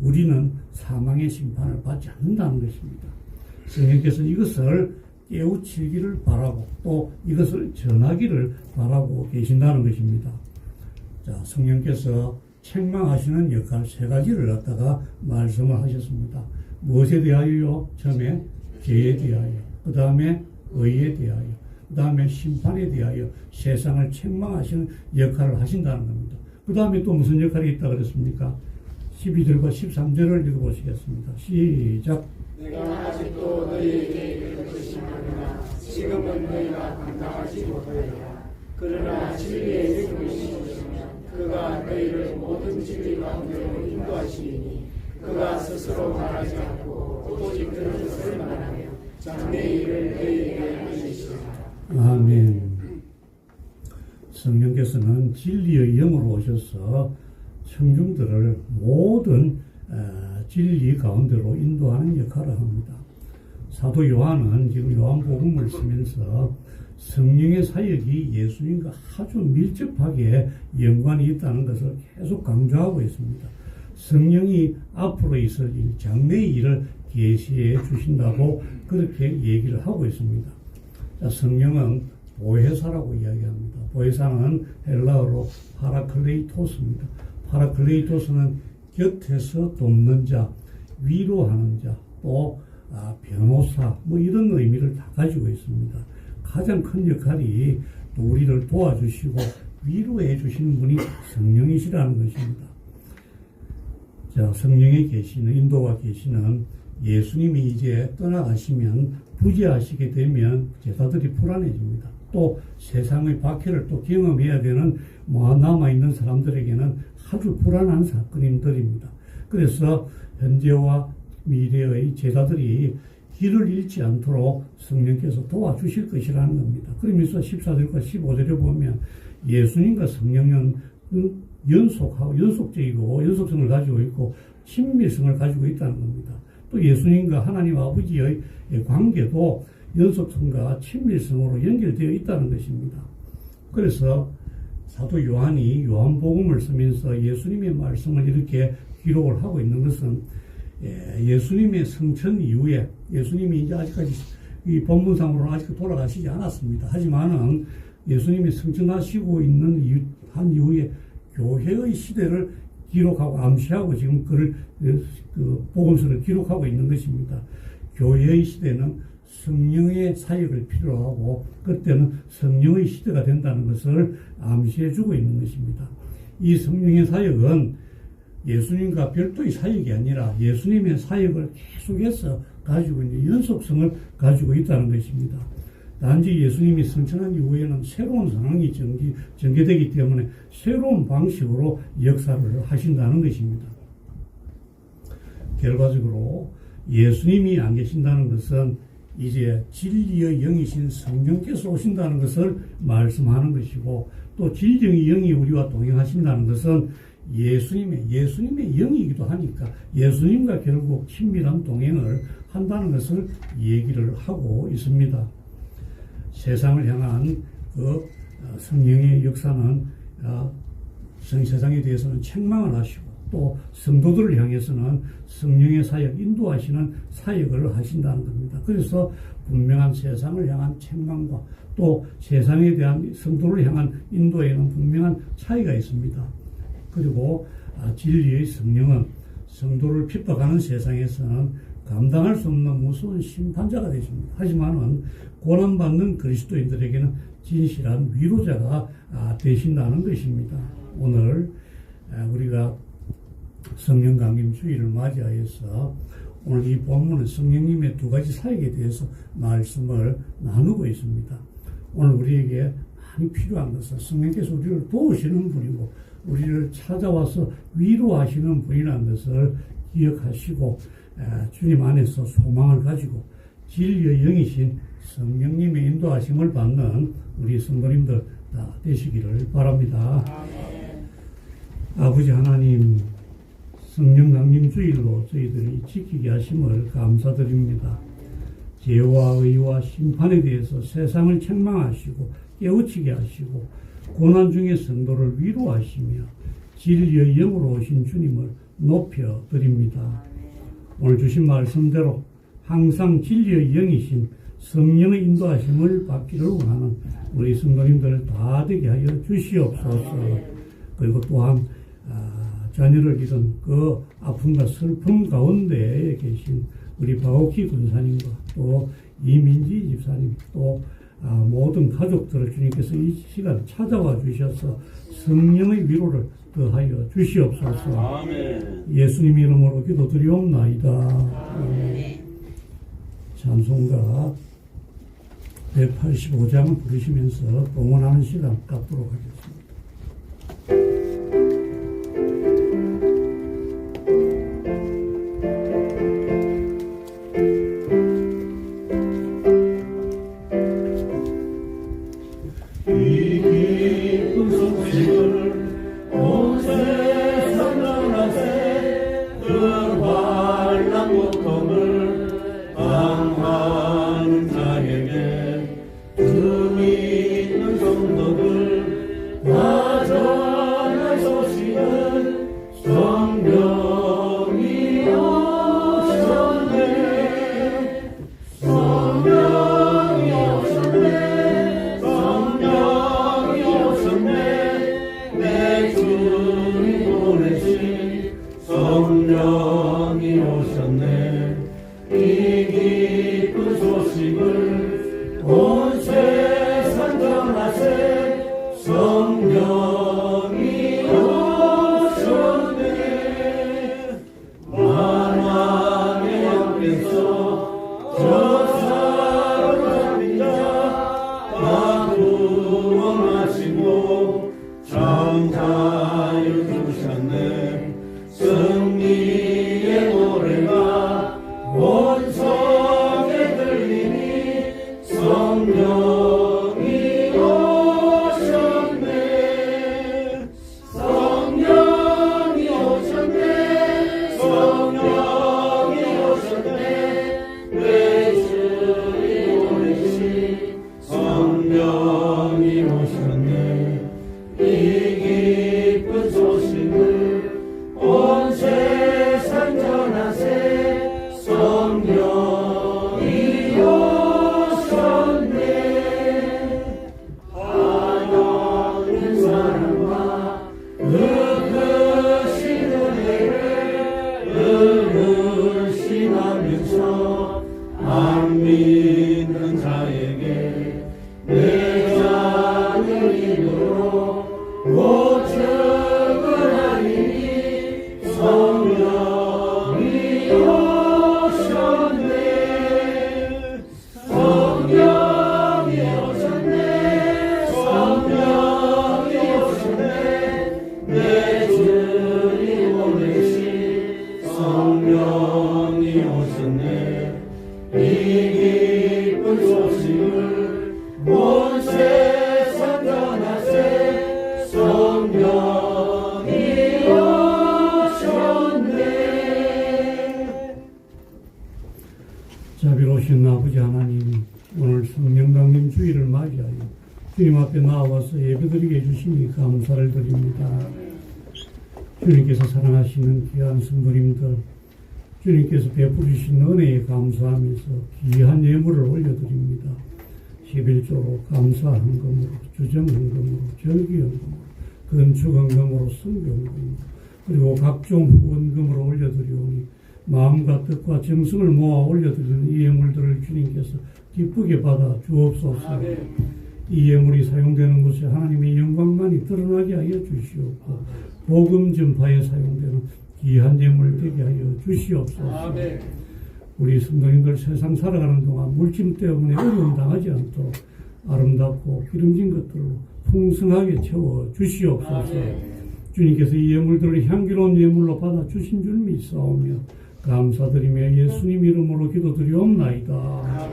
C: 우리는 사망의 심판을 받지 않는다는 것입니다. 성령께서 이것을 깨우치기를 바라고 또 이것을 전하기를 바라고 계신다는 것입니다. 자, 성령께서 책망하시는 역할 세 가지를 갖다가 말씀을 하셨습니다. 무엇에 대하여요? 처음에 죄에 대하여, 그 다음에 의에 대하여, 그 다음에 심판에 대하여 세상을 책망하시는 역할을 하신다는 겁니다. 그 다음에 또 무슨 역할이 있다고 그랬습니까? 12절과 13절을 읽어보시겠습니다. 시작.
D: 내가 아직도 너희에게 이를 것이 많으나 지금은 너희가 감당하지 못하리라. 그러나 진리의 주님이 오시면 그가 너희를 모든 진리 가운데로 인도하시리니 그가 스스로 말하지 않고 오직 들은 것을 말하며 장래 일을 너희에게 알리시리라.
C: 아멘. 성령께서는 진리의 영으로 오셔서 청중들을 모든 진리 가운데로 인도하는 역할을 합니다. 사도 요한은 지금 요한복음을 쓰면서 성령의 사역이 예수님과 아주 밀접하게 연관이 있다는 것을 계속 강조하고 있습니다. 성령이 앞으로 있을 일, 장래의 일을 계시해 주신다고 그렇게 얘기를 하고 있습니다. 자, 성령은 보혜사라고 이야기합니다. 보혜사는 헬라어로 파라클레이토스입니다. 파라클레이토스는 곁에서 돕는 자, 위로하는 자, 또 변호사 이런 의미를 다 가지고 있습니다. 가장 큰 역할이 또 우리를 도와주시고 위로해 주시는 분이 성령이시라는 것입니다. 자, 성령의 계시는 인도와 계시는 예수님이 이제 떠나가시면 부재하시게 되면 제자들이 불안해집니다. 또 세상의 박해를 또 경험해야 되는 남아있는 사람들에게는 아주 불안한 사건들입니다. 그래서 현재와 미래의 제자들이 길을 잃지 않도록 성령께서 도와주실 것이라는 겁니다. 그러면서 14절과 15절에 보면 예수님과 성령은 연속적이고 연속성을 가지고 있고 친밀성을 가지고 있다는 겁니다. 또 예수님과 하나님 아버지의 관계도 연속성과 친밀성으로 연결되어 있다는 것입니다. 그래서 사도 요한이 요한복음을 쓰면서 예수님의 말씀을 이렇게 기록을 하고 있는 것은 예수님의 성천 이후에 예수님이 이제 아직까지 이 본문상으로는 아직 돌아가시지 않았습니다. 하지만은 예수님이 성천하시고 있는 한 이후에 교회의 시대를 기록하고 암시하고 지금 그 복음서를 기록하고 있는 것입니다. 교회의 시대는 성령의 사역을 필요로 하고 그때는 성령의 시대가 된다는 것을 암시해주고 있는 것입니다. 이 성령의 사역은 예수님과 별도의 사역이 아니라 예수님의 사역을 계속해서 가지고 있는 연속성을 가지고 있다는 것입니다. 단지 예수님이 성천한 이후에는 새로운 상황이 전개되기 때문에 새로운 방식으로 역사를 하신다는 것입니다. 결과적으로 예수님이 안 계신다는 것은 이제 진리의 영이신 성령께서 오신다는 것을 말씀하는 것이고 또 진리의 영이 우리와 동행하신다는 것은 예수님의 영이기도 하니까 예수님과 결국 친밀한 동행을 한다는 것을 얘기를 하고 있습니다. 세상을 향한 그 성령의 역사는 세상에 대해서는 책망을 하시고 또 성도들을 향해서는 성령의 사역, 인도하시는 사역을 하신다는 겁니다. 그래서 분명한 세상을 향한 책망과 또 세상에 대한 성도를 향한 인도에는 분명한 차이가 있습니다. 그리고 진리의 성령은 성도를 핍박하는 세상에서는 감당할 수 없는 무서운 심판자가 되십니다. 하지만은 고난받는 그리스도인들에게는 진실한 위로자가 되신다는 것입니다. 오늘 우리가 성령 강림 주일을 맞이하여서 오늘 이 본문은 성령님의 두 가지 사역에 대해서 말씀을 나누고 있습니다. 오늘 우리에게 많이 필요한 것은 성령께서 우리를 도우시는 분이고 우리를 찾아와서 위로하시는 분이라는 것을 기억하시고 주님 안에서 소망을 가지고 진리의 영이신 성령님의 인도하심을 받는 우리 성도님들 다 되시기를 바랍니다. 아버지 하나님, 성령 강림 주일로 저희들이 지키게 하심을 감사드립니다. 죄와 의와 심판에 대해서 세상을 책망하시고 깨우치게 하시고 고난 중에 성도를 위로하시며 진리의 영으로 오신 주님을 높여드립니다. 오늘 주신 말씀대로 항상 진리의 영이신 성령의 인도하심을 받기를 원하는 우리 성도님들 다 되게 하여 주시옵소서. 그리고 또한 자녀를 잃은 그 아픔과 슬픔 가운데에 계신 우리 박옥희 군사님과 또 이민지 집사님 또 모든 가족들을 주님께서 이 시간 찾아와 주셔서 성령의 위로를 더하여 주시옵소서.
F: 아멘.
C: 예수님 이름으로 기도드리옵나이다. 찬송가 185장을 부르시면서 봉헌하는 시간 갖도록 하겠습니다.
F: 성령이 오셨네. 이 기쁜 소식을 온 세상 전하세. 성령이 오셨네. 만왕의 영께서 저 사로잡힌 자 다 구원하시고 장자유 주셨네. 승리의 노래가 온 성에 들리니 성령이 오셨네. 성령이 안 믿는 자에게 내 작은 힘으로 보충을 하리니 성령이 오셨네 성령이 오셨네 성령이 오셨네 내 주님 오르신 성령이 오셨네 이 기쁜 소식을 온 세상 전하세 성령이 오셨네.
C: 자비로우신 아버지 하나님, 오늘 성령 강림 주일을 맞이하여 주님 앞에 나와서 예배드리게 해주시니 감사를 드립니다. 주님께서 사랑하시는 귀한 성도님들, 주님께서 베풀으신 은혜에 감사하면서 귀한 예물을 올려드립니다. 11조로 감사헌금으로, 주정헌금으로, 절기헌금으로, 건축헌금으로, 성경헌금으로, 그리고 각종 후원금으로 올려드리오니 마음과 뜻과 정성을 모아 올려드리는 이 예물들을 주님께서 기쁘게 받아 주옵소서. 이 예물이 사용되는 곳에 하나님의 영광만이 드러나게 하여 주시옵고 복음 전파에 사용되는 귀한 예물 되게 하여 주시옵소서. 우리 성도님들 세상 살아가는 동안 물질 때문에 어려움 당하지 않도록 아름답고 기름진 것들로 풍성하게 채워 주시옵소서. 주님께서 이 예물들을 향기로운 예물로 받아 주신 줄 믿사오며 감사드리며 예수님 이름으로 기도드리옵나이다.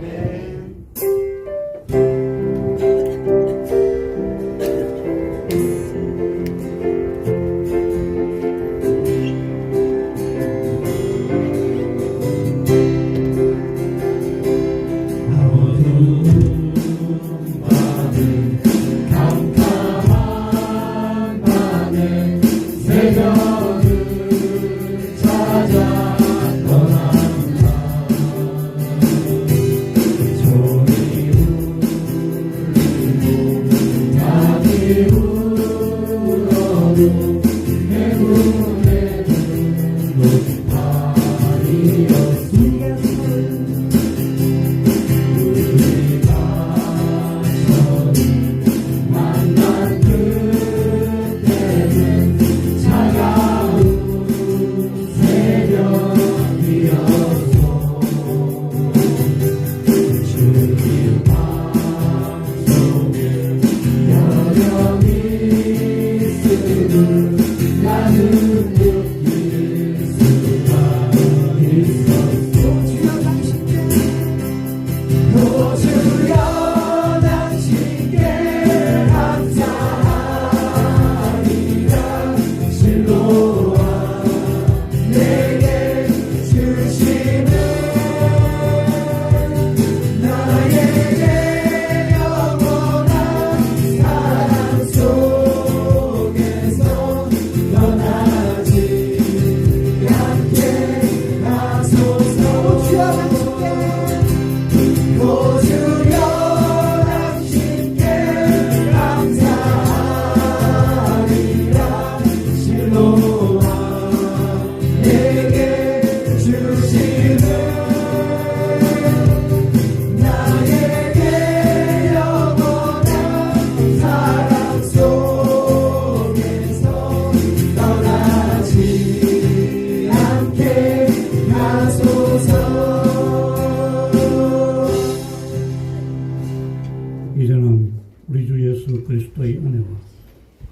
C: 이제는 우리 주 예수 그리스도의 은혜와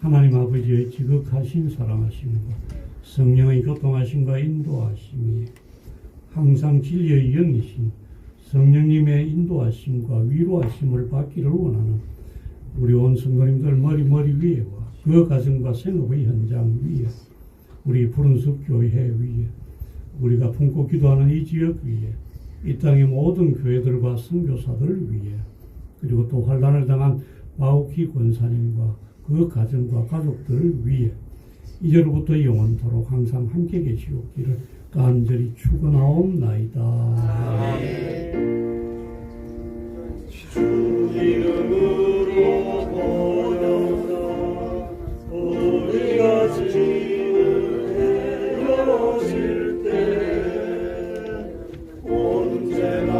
C: 하나님 아버지의 지극하신 사랑하심과 성령의 교통하심과 인도하심이 항상 진리의 영이신 성령님의 인도하심과 위로하심을 받기를 원하는 우리 온 성도님들 머리 위에와 그 가정과 생업의 현장 위에 우리 푸른숲 교회 위에 우리가 품고 기도하는 이 지역 위에 이 땅의 모든 교회들과 선교사들 위에 그리고 또 환난을 당한 바우키 권사님과 그 가정과 가족들을 위해 이제로부터 영원토록 항상 함께 계시옵기를 간절히 축원하옵나이다.
F: 주 이름으로 모여서 우리가 주님을 해오실 때 언제나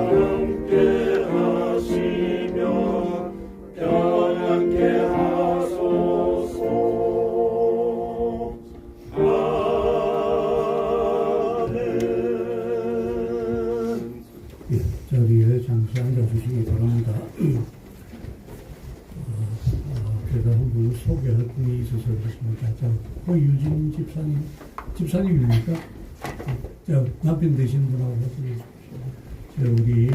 C: 잠시 앉아주시기 바랍니다. 제가 한 분 소개할 분이 있어서 그렇습니다. 자, 호유진 집사님입니까? 자, 남편 되시는 분하고 우리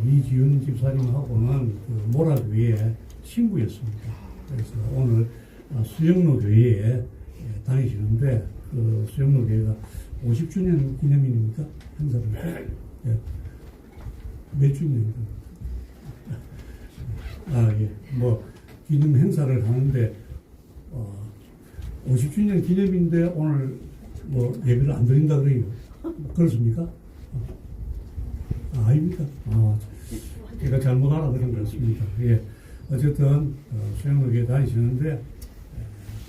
C: 이지윤 집사님하고는 그 모라교회 친구였습니다. 그래서 오늘 수영로 교회에 다니시는데 그 수영로 교회가 50주년 기념일입니까? 행사를 몇 주년입니까? 뭐 기념 행사를 하는데 50주년 기념인데 오늘 뭐 예배를 안 드린다 그래요. 그렇습니까? 아닙니까? 제가 잘못 알아들은 것 같습니다. 예. 어쨌든 수영로교회 다니시는데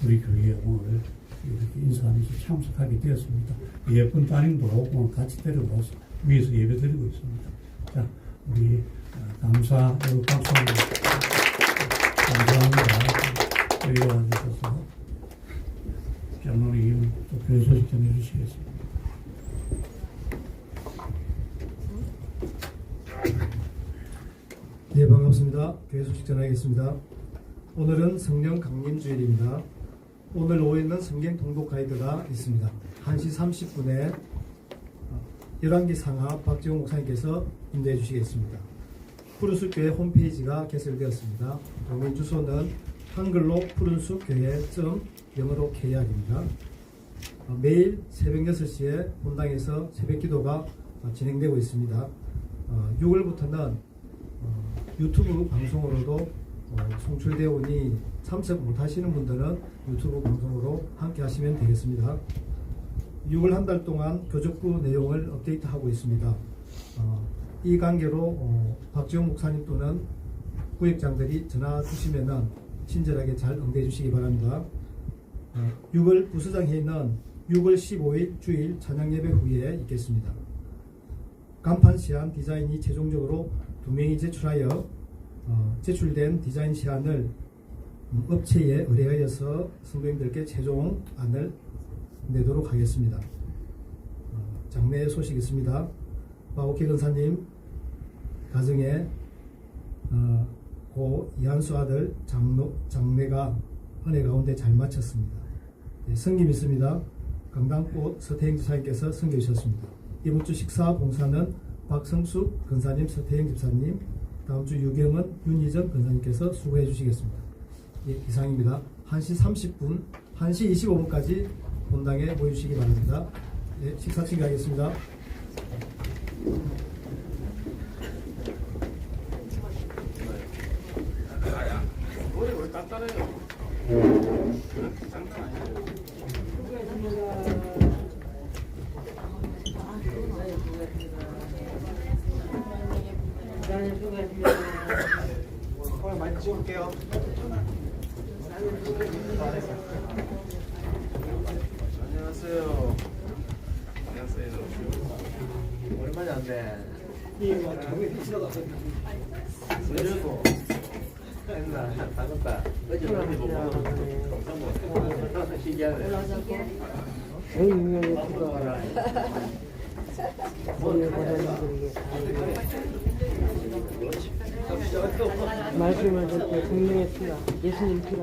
C: 우리 교회에 오늘 이렇게 인사하면서 참석하게 되었습니다. 예쁜 따님도 오늘 같이 데려와서 위에서 예배 드리고 있습니다. 자, 우리 감사, 박수 감사합니다. 여기 와주셔서 장로님 또 교회 소식 전해주시겠습니다.
G: 네, 반갑습니다. 교회 소식 전하겠습니다. 오늘은 성령 강림 주일입니다. 오늘 오후에는 성경 통독 가이드가 있습니다. 1시 30분에 열왕기 상하 박지용 목사님께서 인도해 주시겠습니다. 푸른숲교회 홈페이지가 개설되었습니다. 도면 주소는 한글로 푸른숲교회 영어로 KR입니다. 매일 새벽 6시에 본당에서 새벽 기도가 진행되고 있습니다. 6월부터는 유튜브 방송으로도 송출되어 오니 참석 못하시는 분들은 유튜브 방송으로 함께 하시면 되겠습니다. 6월 한 달 동안 교적부 내용을 업데이트하고 있습니다. 이 관계로 박지용 목사님 또는 구역장들이 전화 주시면 친절하게 잘 응대해 주시기 바랍니다. 6월 부서장 회의는 6월 15일 주일 찬양 예배 후에 있겠습니다. 간판 시안 디자인이 최종적으로 2명이 제출하여 제출된 디자인 시안을 업체에 의뢰하여서 성도님들께 최종 안을 내도록 하겠습니다. 장례 소식 있습니다. 박옥희 권사님 가정에 고 이한수 아들 장례가 은혜 가운데 잘 마쳤습니다. 성김 있습니다. 강당꽃 서태행 집사님께서 섬겨 주셨습니다. 이번 주 식사 봉사는 박성숙 권사님, 서태행 집사님, 다음 주 유경은 윤희정 권사님께서 수고해 주시겠습니다. 예, 이상입니다. 1시 30분, 1시 25분까지 본당에 모여주시기 바랍니다. 예, 식사 진행하겠습니다.
D: 오늘 많이 찍을게요. 안녕하세요. 안녕하세요. 오랜만에 왔네. 이뭐 저기 비치다가 그래도 옛날 다녔다. 어제 못 먹었어. 신기하네.
H: 말씀을 듣고 성령의 피가 예수님 피가